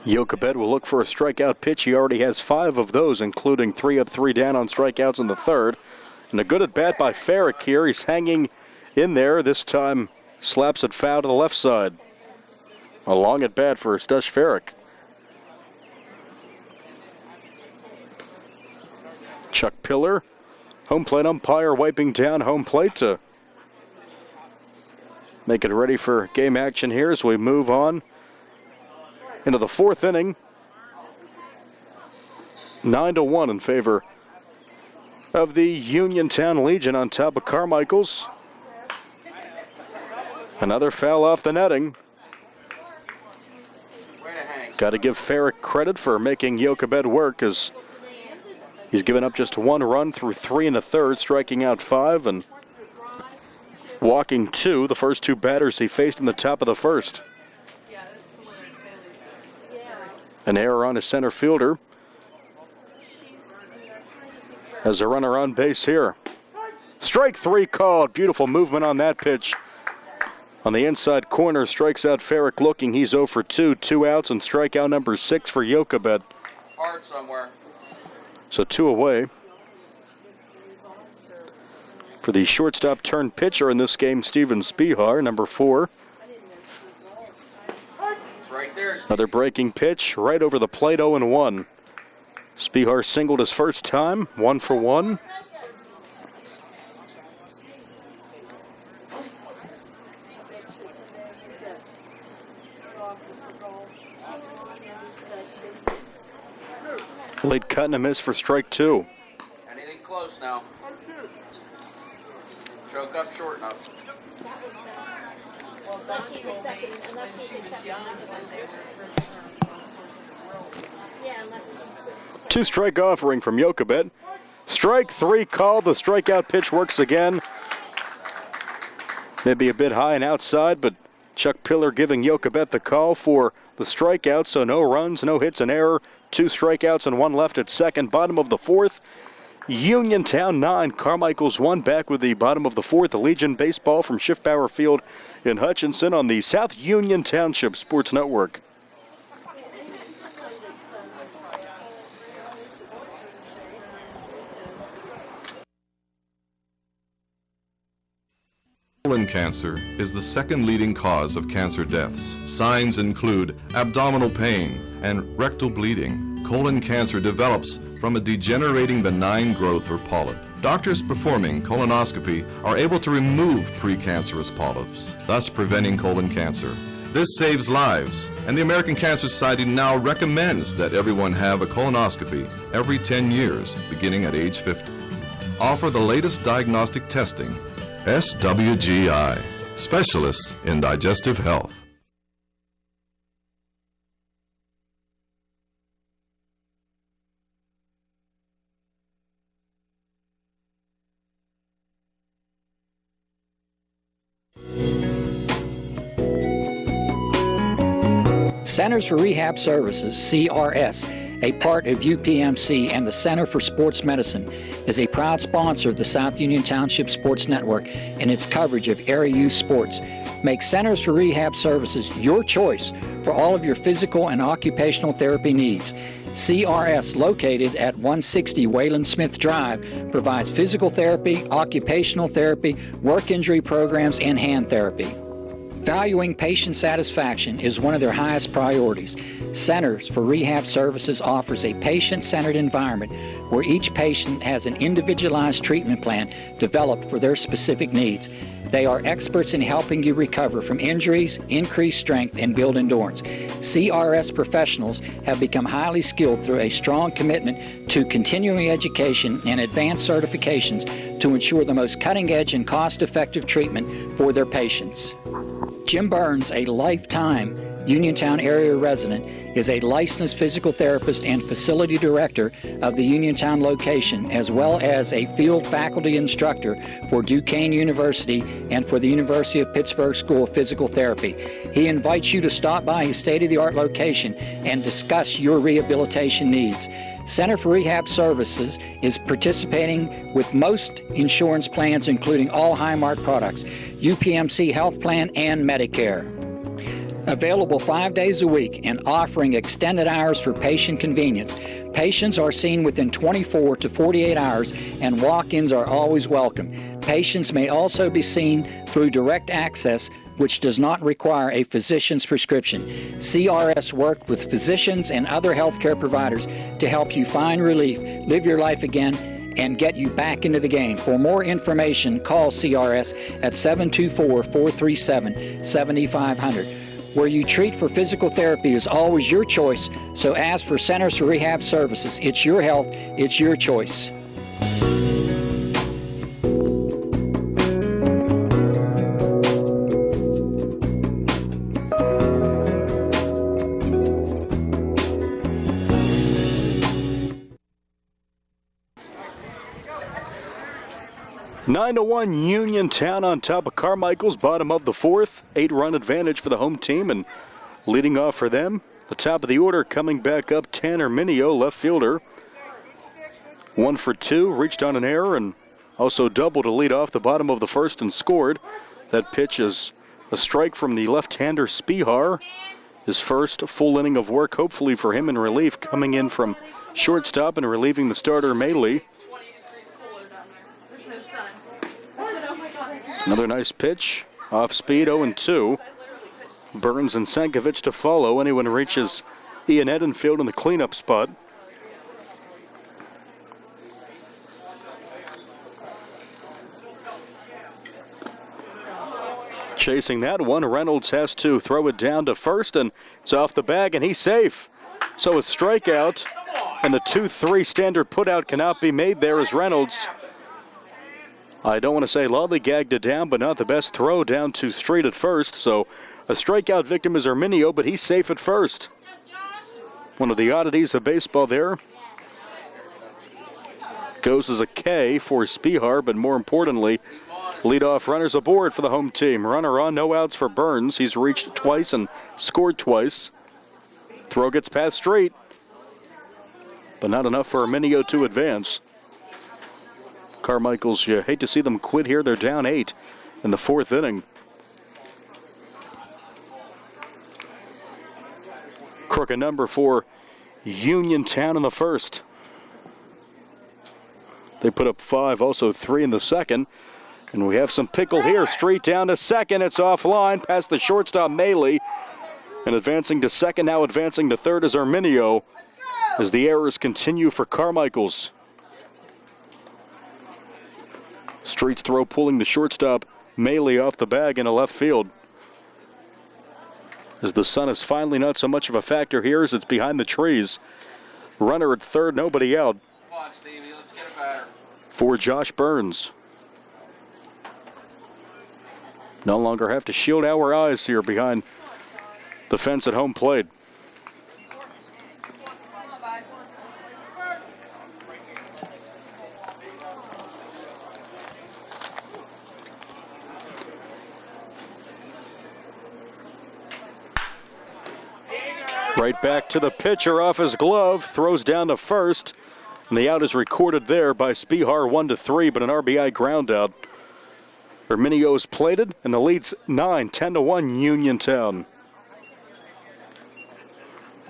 Jochebed will look for a strikeout pitch. He already has 5 of those, including 3 up, 3 down on strikeouts in the third. And a good at bat by Farrick here. He's hanging in there. This time slaps it foul to the left side. A long at bat for Stush Farrick. Chuck Pillar, home plate umpire, wiping down home plate to make it ready for game action here as we move on into the 4th inning. 9-1 in favor of the Uniontown Legion on top of Carmichaels. Another foul off the netting. Got to give Farrick credit for making Jochebed work, as he's given up just 1 run through 3 1/3, striking out 5 and walking 2. The first 2 batters he faced in the top of the first. An error on his center fielder. As a runner on base here. Strike 3 called. Beautiful movement on that pitch. On the inside corner, strikes out Farrick looking. He's 0 for 2. 2 outs and strikeout number 6 for Jochebed. Hard somewhere. So 2 away. For the shortstop turned pitcher in this game, Steven Spihar, number 4. Right there. Another breaking pitch right over the plate, 0-1. Spihar singled his first time, 1 for 1. Late cut and a miss for strike 2. Anything close now. Choke up, shorten up. Unless she's accepting. Yeah, unless she's... 2-strike offering from Jokabet. Strike 3 called. The strikeout pitch works again. Maybe a bit high and outside, but Chuck Pillar giving Jokabet the call for the strikeout, so no runs, no hits, an error. 2 strikeouts and 1 left at second. Bottom of the 4th. Uniontown 9, Carmichaels 1. Back with the bottom of the 4th. The Legion baseball from Schiffbauer Field in Hutchinson on the South Union Township Sports Network. Colon cancer is the second leading cause of cancer deaths. Signs include abdominal pain and rectal bleeding. Colon cancer develops from a degenerating benign growth or polyp. Doctors performing colonoscopy are able to remove precancerous polyps, thus preventing colon cancer. This saves lives, and the American Cancer Society now recommends that everyone have a colonoscopy every 10 years, beginning at age 50. Offer the latest diagnostic testing. SWGI, specialists in digestive health. Centers for Rehab Services, CRS, a part of UPMC and the Center for Sports Medicine, is a proud sponsor of the South Union Township Sports Network and its coverage of area youth sports. Make Centers for Rehab Services your choice for all of your physical and occupational therapy needs. CRS, located at 160 Wayland Smith Drive, provides physical therapy, occupational therapy, work injury programs, and hand therapy. Valuing patient satisfaction is one of their highest priorities. Centers for Rehab Services offers a patient-centered environment where each patient has an individualized treatment plan developed for their specific needs. They are experts in helping you recover from injuries, increase strength, and build endurance. CRS professionals have become highly skilled through a strong commitment to continuing education and advanced certifications to ensure the most cutting-edge and cost-effective treatment for their patients. Jim Burns, a lifetime Uniontown area resident, is a licensed physical therapist and facility director of the Uniontown location, as well as a field faculty instructor for Duquesne University and for the University of Pittsburgh School of Physical Therapy. He invites you to stop by his state-of-the-art location and discuss your rehabilitation needs. Center for Rehab Services is participating with most insurance plans, including all Highmark products, UPMC Health Plan, and Medicare. Available 5 days a week and offering extended hours for patient convenience. Patients are seen within 24 to 48 hours and walk-ins are always welcome. Patients may also be seen through direct access, which does not require a physician's prescription. CRS worked with physicians and other healthcare providers to help you find relief, live your life again, and get you back into the game. For more information, call CRS at 724-437-7500. Where you treat for physical therapy is always your choice, so ask for Centers for Rehab Services. It's your health, it's your choice. Nine to 1 Uniontown on top of Carmichaels, bottom of the 4th. 8-run advantage for the home team, and leading off for them, the top of the order coming back up, Tanner Minio, left fielder. 1 for 2, reached on an error and also doubled to lead off the bottom of the 1st and scored. That pitch is a strike from the left-hander Spihar. His first full inning of work, hopefully for him in relief, coming in from shortstop and relieving the starter Maley. Another nice pitch, off speed, 0-2. Burns and Sankovic to follow. Anyone reaches Ian Edenfield in the cleanup spot. Chasing that one, Reynolds has to throw it down to first, and it's off the bag, and he's safe. So a strikeout, and the 2-3 standard putout cannot be made there as Reynolds I don't want to say lollygagged it down, but not the best throw down to straight at first. So a strikeout victim is Arminio, but he's safe at first. One of the oddities of baseball there. Goes as a K for Spihar, but more importantly, leadoff runners aboard for the home team. Runner on, no outs for Burns. He's reached twice and scored twice. Throw gets past straight, but not enough for Arminio to advance. Carmichaels, you hate to see them quit here. They're down 8 in the 4th inning. Crooked number for Uniontown in the 1st. They put up 5, also 3 in the 2nd. And we have some pickle here. Straight down to 2nd. It's offline past the shortstop, Maley. And advancing to 2nd, now advancing to 3rd is Arminio as the errors continue for Carmichaels. Street's throw pulling the shortstop, Maley, off the bag into left field. As the sun is finally not so much of a factor here as it's behind the trees. Runner at 3rd, nobody out. Come on, Stevie, let's get a batter. For Josh Burns. No longer have to shield our eyes here behind the fence at home plate. Right back to the pitcher off his glove, throws down to 1st, and the out is recorded there by Spihar, 1-3, but an RBI ground out. Arminio's plated, and the lead's 10-1 Uniontown.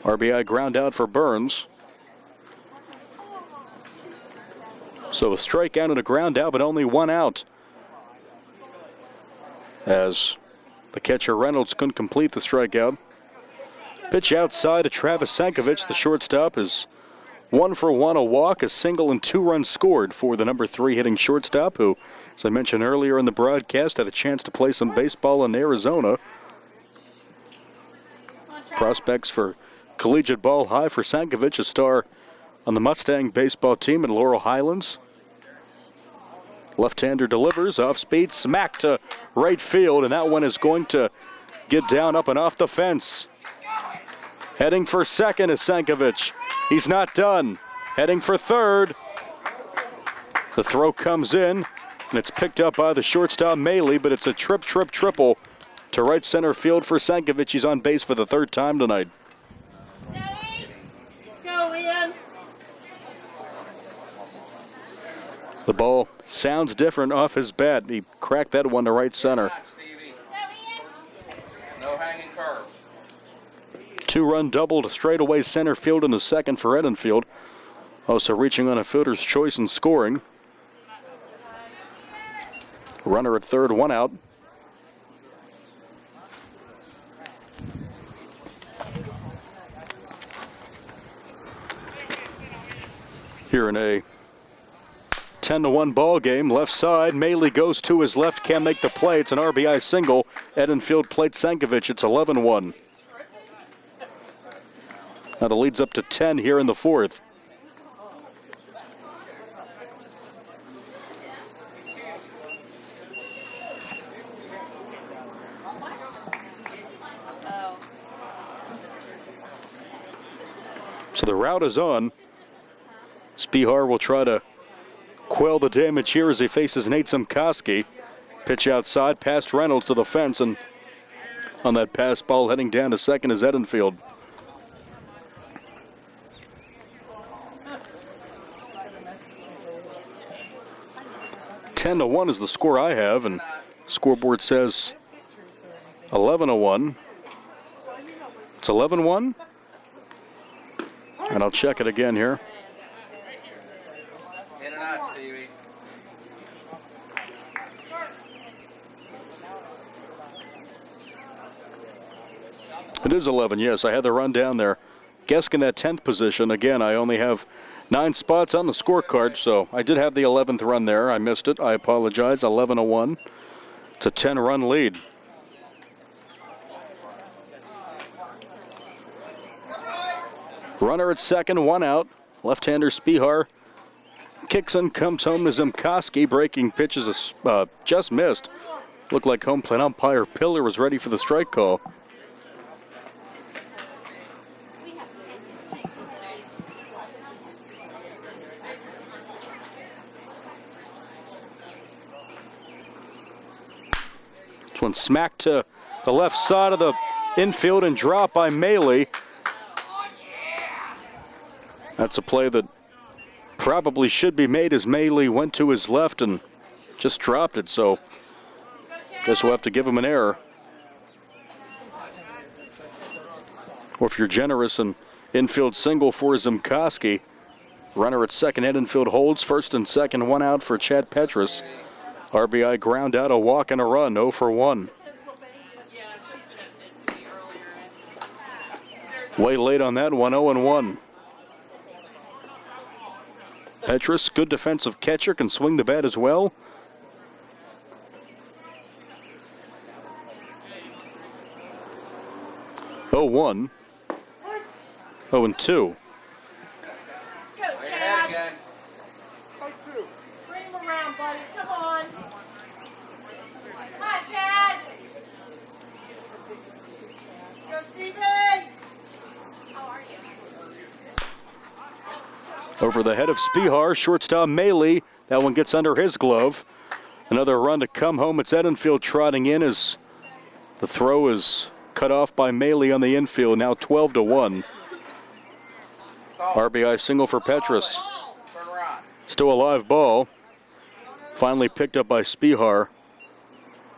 RBI ground out for Burns. So a strikeout and a ground out, but only 1 out. As the catcher Reynolds couldn't complete the strikeout. Pitch outside to Travis Sankovic. The shortstop is 1 for 1, a walk, a single, and 2 runs scored for the number 3 hitting shortstop, who, as I mentioned earlier in the broadcast, had a chance to play some baseball in Arizona. Prospects for collegiate ball high for Sankovic, a star on the Mustang baseball team in Laurel Highlands. Left-hander delivers, off speed, smack to right field, and that one is going to get down up and off the fence. Heading for 2nd is Sankovic. He's not done. Heading for 3rd. The throw comes in, and it's picked up by the shortstop, Maley, but it's a triple to right center field for Sankovic. He's on base for the 3rd time tonight. Go, Ian. The ball sounds different off his bat. He cracked that one to right center. No hanging curves. 2-run double to straightaway center field in the 2nd for Edenfield. Also reaching on a fielder's choice and scoring. Runner at 3rd, 1 out. Here in a 10-1 ball game, left side, Maley goes to his left, can't make the play. It's an RBI single. Edenfield played Sankovic. It's 11-1. Now the lead's up to 10 here in the 4th. So the route is on. Spihar will try to quell the damage here as he faces Nate Simkoski. Pitch outside past Reynolds to the fence, and on that pass ball heading down to 2nd is Edenfield. (10-1) is the score I have, and scoreboard says 11-1. It's 11-1, and I'll check it again here. In and out, Stevie. It is 11, yes. I had the run down there. Guessing that 10th position. Again, I only have 9 spots on the scorecard, so I did have the 11th run there. I missed it. I apologize. 11-1. It's a 10-run lead. Runner at 2nd, 1 out. Left-hander Spihar Kixon comes home to Zimkoski. Breaking pitches just missed. Looked like home plate umpire Pillar was ready for the strike call. This one smacked to the left side of the infield and dropped by Maley. That's a play that probably should be made as Maley went to his left and just dropped it, so guess we'll have to give him an error. Or if you're generous, an infield single for Zimkoski. Runner at second, head infield holds. First and second, one out for Chad Petrus. RBI ground out, a walk and a run, 0 for 1. Way late on that one, 0 and 1. Petrus, good defensive catcher, can swing the bat as well. Oh, 1. 0 and 2. Go, Chad. Bring him around, buddy. Come on. Hi, Chad. Go, Stevie. How are you? Over the head of Spihar, shortstop Maley. That one gets under his glove. Another run to come home. It's Edenfield trotting in as the throw is cut off by Maley on the infield. Now 12 to 1. RBI single for Petrus. Still a live ball. Finally picked up by Spihar.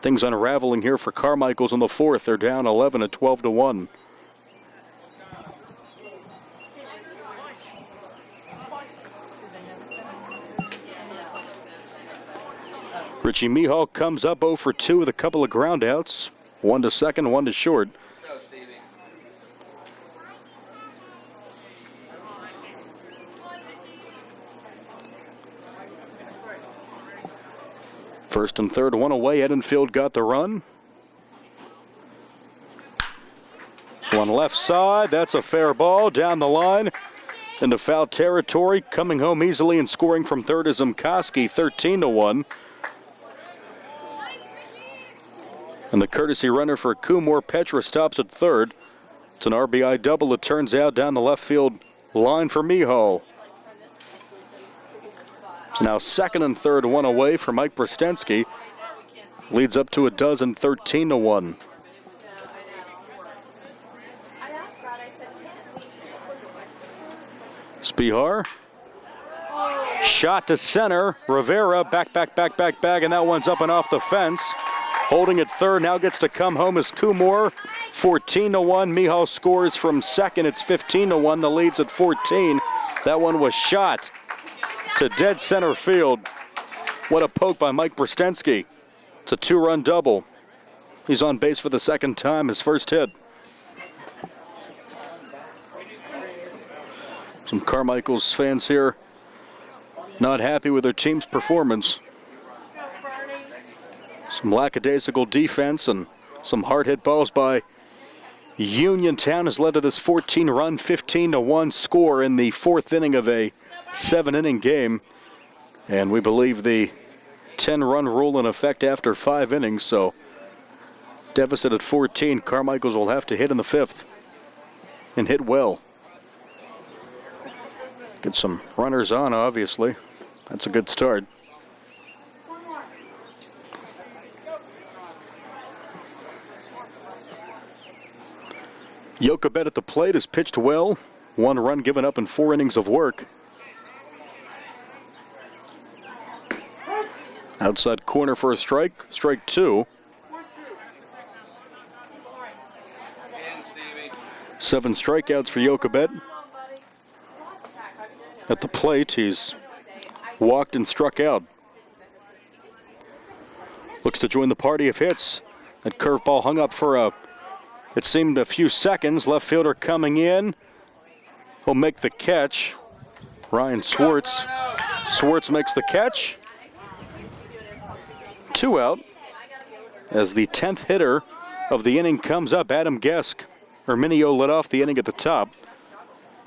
Things unraveling here for Carmichaels in the fourth. They're down 11 at 12 to 1. Richie Mihal comes up 0 for 2 with a couple of groundouts. 1 to second, 1 to short. First and third, one away. Edenfield got the run. This one left side. That's a fair ball down the line into foul territory. Coming home easily and scoring from third is Zimkoski, 13 to 1. And the courtesy runner for Kumar, Petra, stops at third. It's an RBI double, it turns out, down the left field line for Mihal. So now second and third, one away for Mike Brostensky. Leads up to a dozen, 13 to 1. Spihar. Shot to center. Rivera back, and that one's up and off the fence. Holding at third, now gets to come home is Kumar. 14 to 1. Mihal scores from second. It's 15 to 1. The lead's at 14. That one was shot to dead center field. What a poke by Mike Brostensky. It's a 2-run double. He's on base for the second time, his first hit. Some Carmichaels fans here not happy with their team's performance. Some lackadaisical defense and some hard hit balls by Uniontown has led to this 14-run, 15-1 score in the fourth inning of a 7-inning game. And we believe the 10-run rule in effect after 5 innings. So deficit at 14. Carmichaels will have to hit in the fifth and hit well. Get some runners on, obviously. That's a good start. Jokabet at the plate has pitched well. 1 run given up in 4 innings of work. Outside corner for a strike. Strike 2. 7 strikeouts for Jokabet. At the plate, he's walked and struck out. Looks to join the party of hits. That curveball hung up for it seemed a few seconds. Left fielder coming in. He'll make the catch. Ryan Swartz. Swartz makes the catch. 2 out. As the 10th hitter of the inning comes up, Adam Gesk. Minio led off the inning at the top.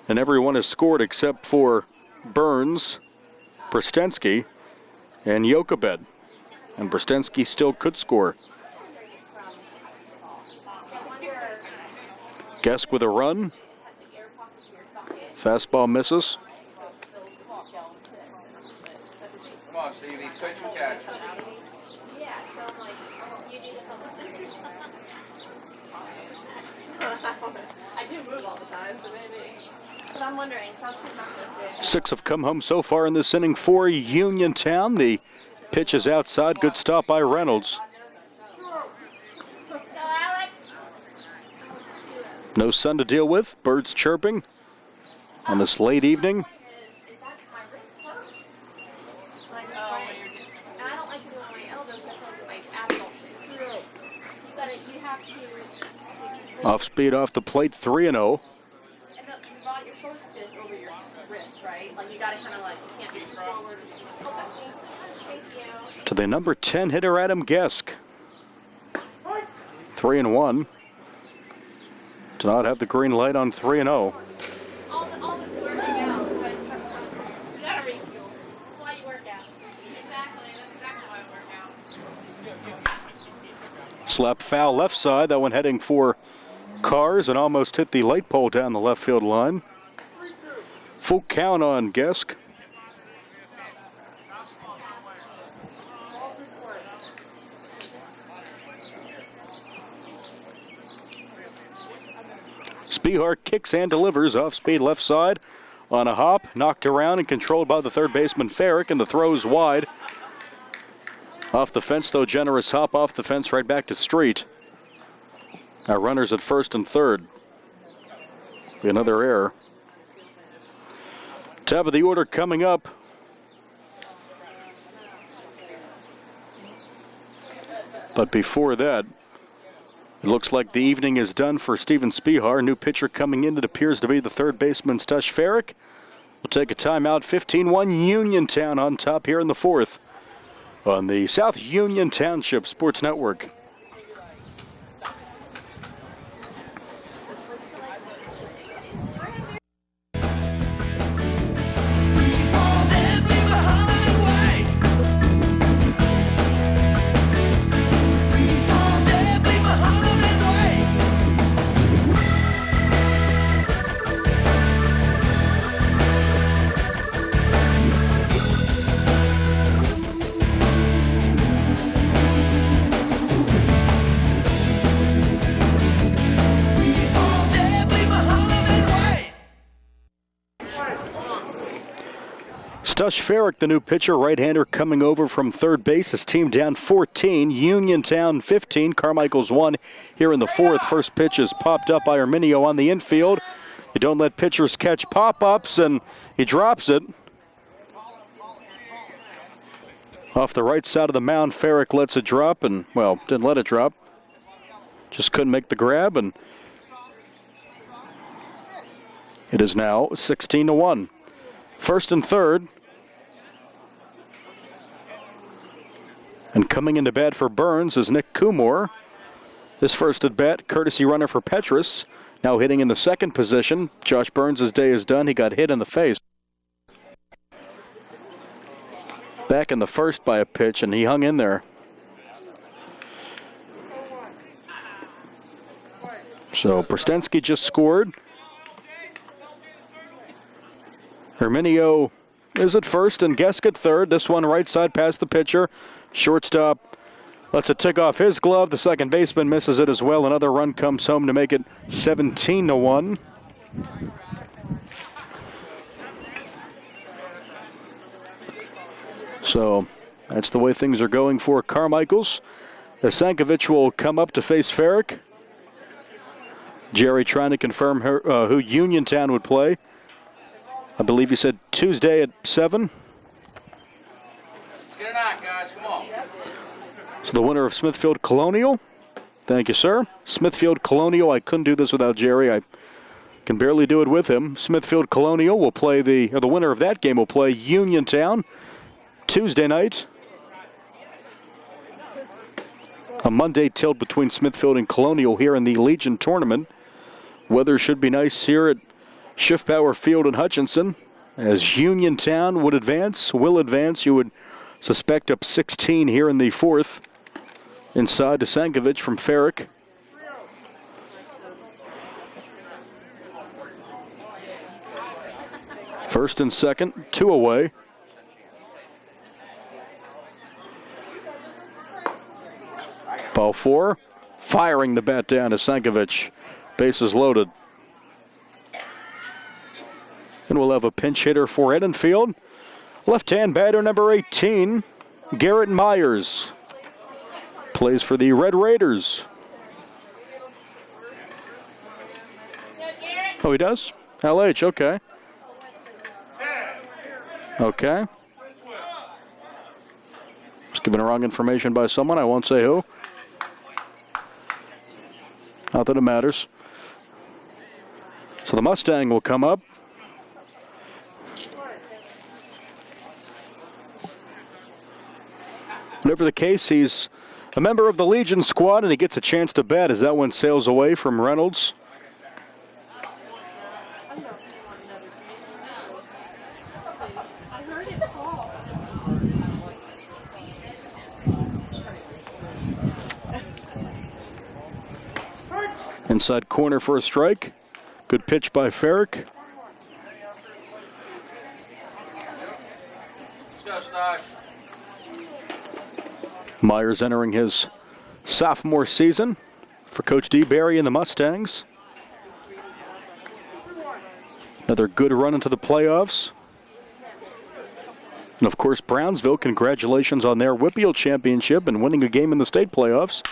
And everyone has scored except for Burns. Brostensky and Jokabed. And Brostensky still could score. Gesk with a run. Fastball misses. Come on, Stevie, switch and catch. I do move all the time, so maybe. But I'm wondering, how should not this 6 have come home so far in this inning for Uniontown. The pitch is outside. Good stop by Reynolds. No sun to deal with. Birds chirping on this late evening. Off speed off the plate, 3-0. And your shoulders fit over your wrist, right? Like you gotta kind of like, you can't be forward. Thank you. To the number 10 hitter, Adam Gesk. 3-1. To not have the green light on 3-0. All this working out, but you gotta refuel. That's why you work out. Exactly, that's exactly why I work out. Slap foul left side. That one heading for Cars and almost hit the light pole down the left field line. Full count on Gesk. Spihar kicks and delivers off speed left side on a hop, knocked around and controlled by the third baseman Farrick, and the throw's wide. Off the fence, though, generous hop off the fence right back to Street. Our runners at first and third. Be another error. Top of the order coming up. But before that, it looks like the evening is done for Steven Spihar. New pitcher coming in. It appears to be the third baseman, Stush Farrick. We'll take a timeout. 15-1 Uniontown on top here in the fourth on the South Union Township Sports Network. Stush Farrick, the new pitcher, right-hander coming over from third base. His team down 14, Uniontown 15, Carmichaels 1 here in the fourth. First pitch is popped up by Arminio on the infield. You don't let pitchers catch pop-ups, and he drops it. Off the right side of the mound, Farrick lets it drop, and, well, didn't let it drop. Just couldn't make the grab, and it is now 16-1. First and third. And coming into bat for Burns is Nick Kumor. His first at bat, courtesy runner for Petrus. Now hitting in the second position. Josh Burns' day is done. He got hit in the face. Back in the first by a pitch, and he hung in there. So Brostensky just scored. Arminio is at first and Gesk at third. This one right side past the pitcher. Shortstop lets it tick off his glove. The second baseman misses it as well. Another run comes home to make it 17-1. So that's the way things are going for Carmichaels. Asankovich will come up to face Farrick. Jerry trying to confirm who Uniontown would play. I believe he said Tuesday at 7. Get it on, guys. Come on. So the winner of Smithfield Colonial. Thank you, sir. Smithfield Colonial. I couldn't do this without Jerry. I can barely do it with him. Smithfield Colonial will play the winner of that game will play Uniontown Tuesday night. A Monday tilt between Smithfield and Colonial here in the Legion tournament. Weather should be nice here at Schiffbauer Field in Hutchinson. as Uniontown will advance. You would suspect up 16 here in the fourth. Inside to Sankovic from Farrick. First and second, 2 away. Ball 4, firing the bat down to Sankovic. Bases loaded. And we'll have a pinch hitter for Edenfield. Left-hand batter number 18, Garrett Myers. Plays for the Red Raiders. Oh, he does? LH, okay. Okay. Just given wrong information by someone, I won't say who. Not that it matters. So the Mustang will come up. Whatever the case, he's a member of the Legion squad and he gets a chance to bat as that one sails away from Reynolds. Inside corner for a strike. Good pitch by Farrick. Myers entering his sophomore season for Coach D. Barry and the Mustangs. Another good run into the playoffs. And of course, Brownsville, congratulations on their Whippeal championship and winning a game in the state playoffs.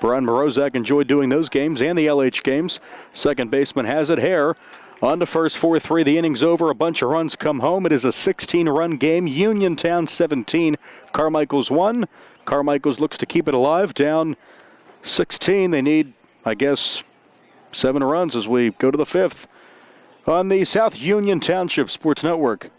Brian Morozak enjoyed doing those games and the LH games. Second baseman has it. Hare on to first, 4-3. The inning's over. A bunch of runs come home. It is a 16-run game. Uniontown 17, Carmichaels 1. Carmichaels looks to keep it alive. Down 16. They need, I guess, 7 runs as we go to the 5th on the South Union Township Sports Network.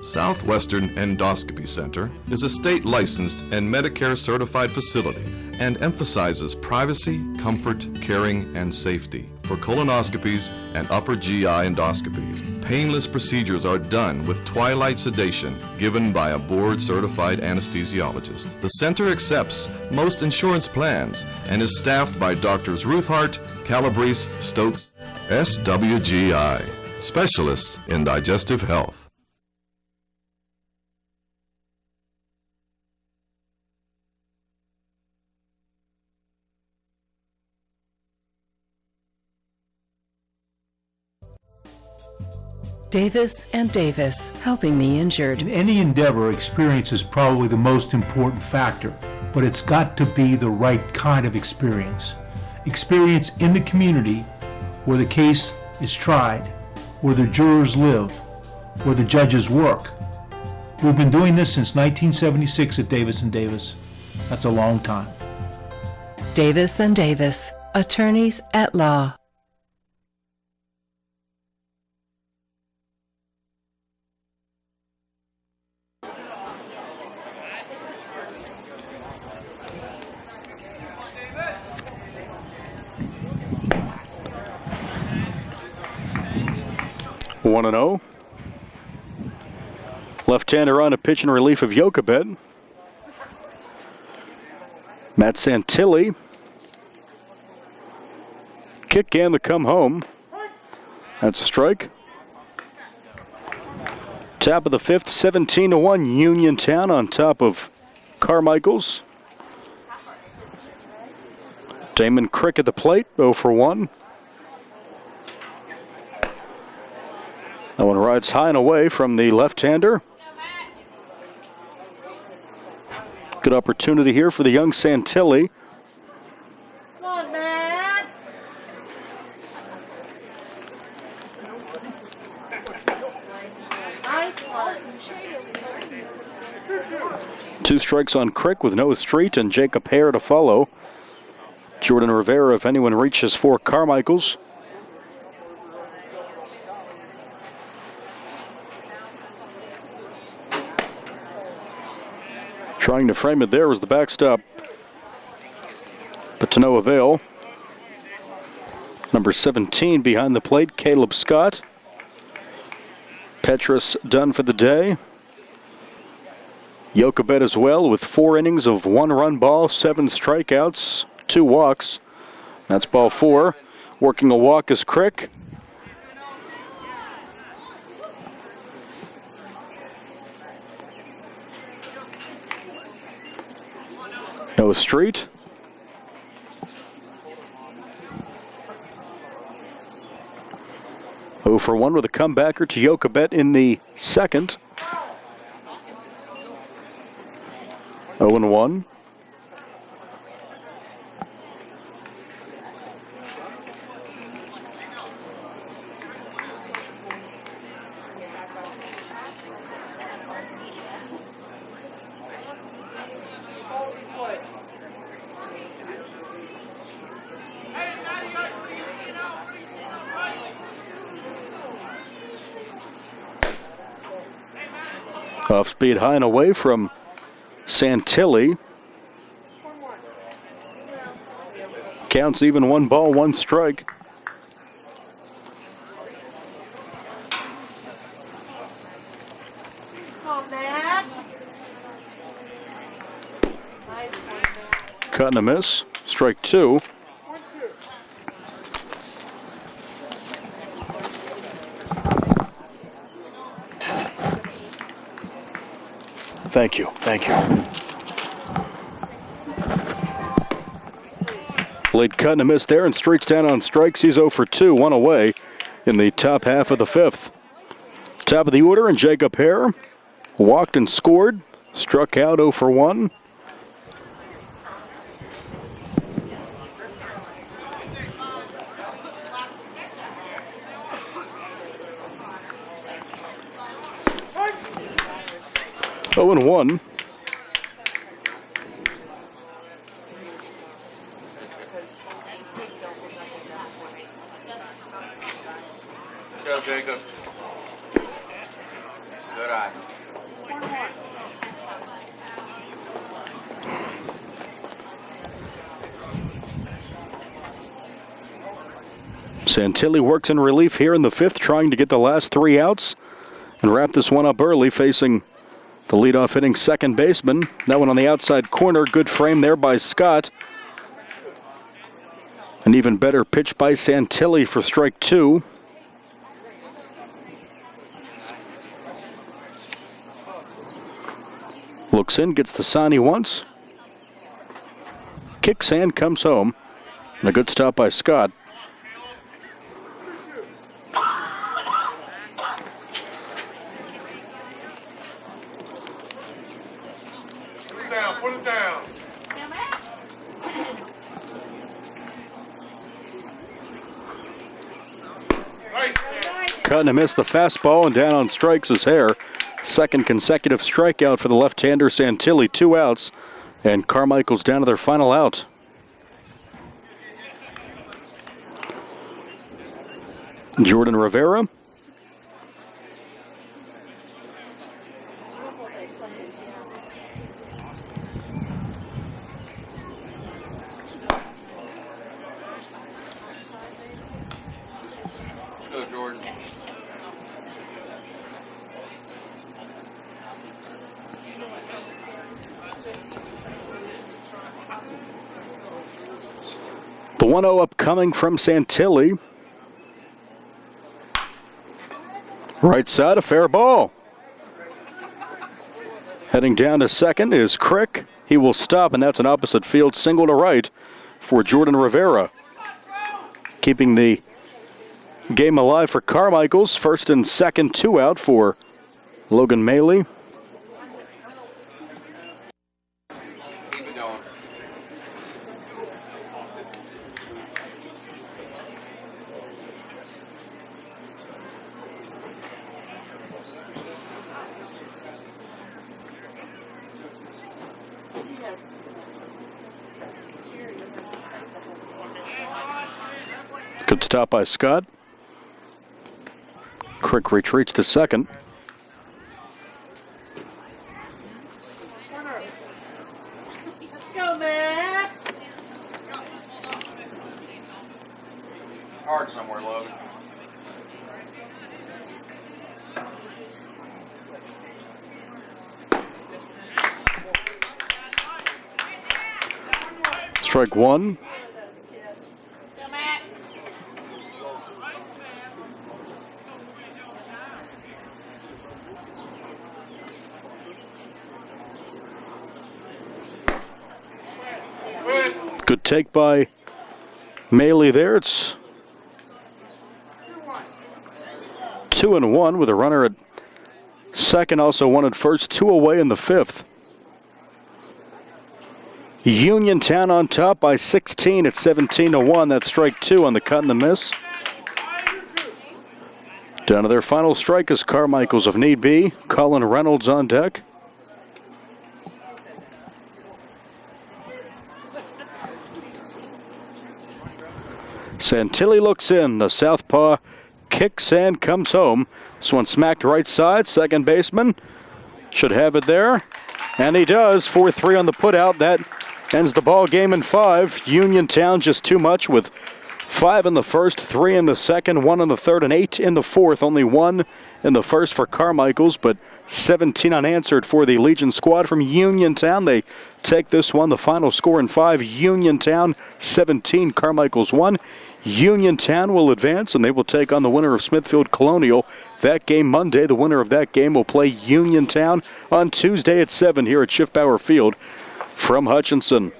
Southwestern Endoscopy Center is a state-licensed and Medicare-certified facility and emphasizes privacy, comfort, caring, and safety for colonoscopies and upper GI endoscopies. Painless procedures are done with twilight sedation given by a board-certified anesthesiologist. The center accepts most insurance plans and is staffed by Doctors Ruthhart, Calabrese, Stokes, SWGI, specialists in digestive health. Davis and Davis, helping the injured. In any endeavor, experience is probably the most important factor, but it's got to be the right kind of experience. Experience in the community where the case is tried, where the jurors live, where the judges work. We've been doing this since 1976 at Davis and Davis. That's a long time. Davis and Davis, attorneys at law. One and 0. Left-hander on a pitch in relief of Jokabet. Matt Santilli. Kick and the come home. That's a strike. Top of the 5th, 17-1 Uniontown on top of Carmichaels. Damon Crick at the plate, 0 for 1. That one rides high and away from the left-hander. Good opportunity here for the young Santilli. Come on, man. Two strikes on Crick with Noah Street and Jacob Hare to follow. Jordan Rivera, if anyone reaches for Carmichaels. Trying to frame it there was the backstop. but to no avail. Number 17 behind the plate, Caleb Scott. Petrus done for the day. Jochebed as well with 4 innings of 1-run ball, 7 strikeouts, 2 walks. That's ball 4. Working a walk is Crick. No Street. Oh for 1 with a comebacker to Jochebed in the second. 0-1. Off speed high and away from Santilli. Counts even, 1 ball, 1 strike. Cut and a miss. Strike 2. Thank you. Thank you. Late cut and a miss there, and streaks down on strikes. He's 0 for 2, 1 away in the top half of the 5th. Top of the order, and Jacob Hare walked and scored. Struck out 0 for 1. Oh, and 1. Let's go, Jacob. Good eye. Santilli works in relief here in the 5th, trying to get the last 3 outs and wrap this one up early, facing the leadoff hitting second baseman. That one on the outside corner. Good frame there by Scott. An even better pitch by Santilli for strike 2. Looks in, gets the sign he wants. Kicks and comes home. And a good stop by Scott. Put it down. Cut and a miss the fastball, and down on strikes is Hare. Second consecutive strikeout for the left-hander Santilli. 2 outs, and Carmichaels down to their final out. Jordan Rivera. Let's go, Jordan. The 1-0 upcoming from Santilli. Right side, a fair ball. Heading down to second is Crick. He will stop, and that's an opposite field single to right for Jordan Rivera. Keeping the game alive for Carmichaels. First and second, 2 out for Logan Maley. Keep it going. Good stop by Scott. Crick retreats to second. Let's go, man. Hard somewhere, Logan. Strike one. Good take by Maley there. It's 2-1 with a runner at second, also one at first, 2 away in the fifth. Uniontown on top by 16 at 17-1. That's strike two on the cut and the miss. Down to their final strike is Carmichaels if need be. Colin Reynolds on deck. Santilli looks in. The southpaw kicks and comes home. This one smacked right side. Second baseman should have it there. And he does. 4-3 on the putout. That ends the ball game in 5. Uniontown just too much with 5 in the first, 3 in the second, 1 in the third, and 8 in the fourth. Only 1 in the first for Carmichaels, but 17 unanswered for the Legion squad from Uniontown. They take this one. The final score in 5, Uniontown 17, Carmichaels 1. Uniontown will advance, and they will take on the winner of Smithfield Colonial. That game Monday. The winner of that game will play Uniontown on Tuesday at 7 here at Schiffbauer Field from Hutchinson.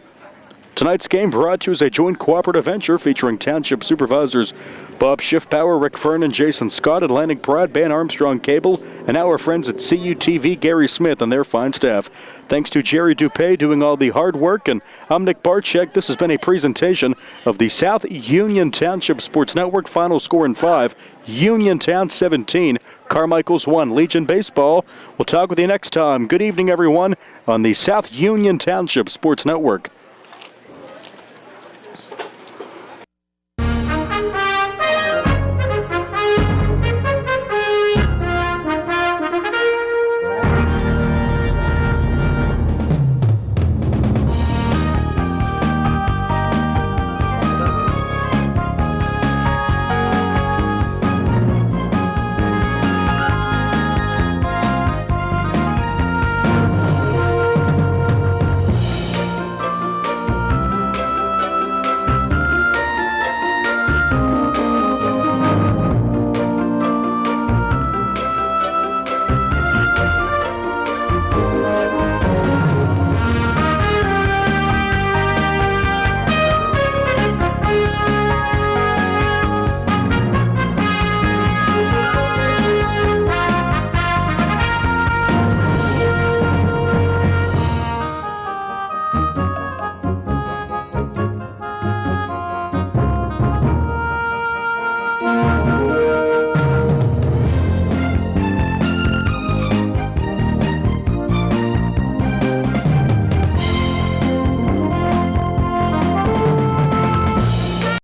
Tonight's game brought to you as a joint cooperative venture featuring Township Supervisors Bob Schiffbauer, Rick Fern, and Jason Scott, Atlantic Broadband, Armstrong Cable, and our friends at CUTV, Gary Smith, and their fine staff. Thanks to Jerry Dupay doing all the hard work, and I'm Nick Barczyk. This has been a presentation of the South Union Township Sports Network. Final score in 5, Uniontown 17, Carmichaels 1. Legion Baseball. We'll talk with you next time. Good evening, everyone, on the South Union Township Sports Network.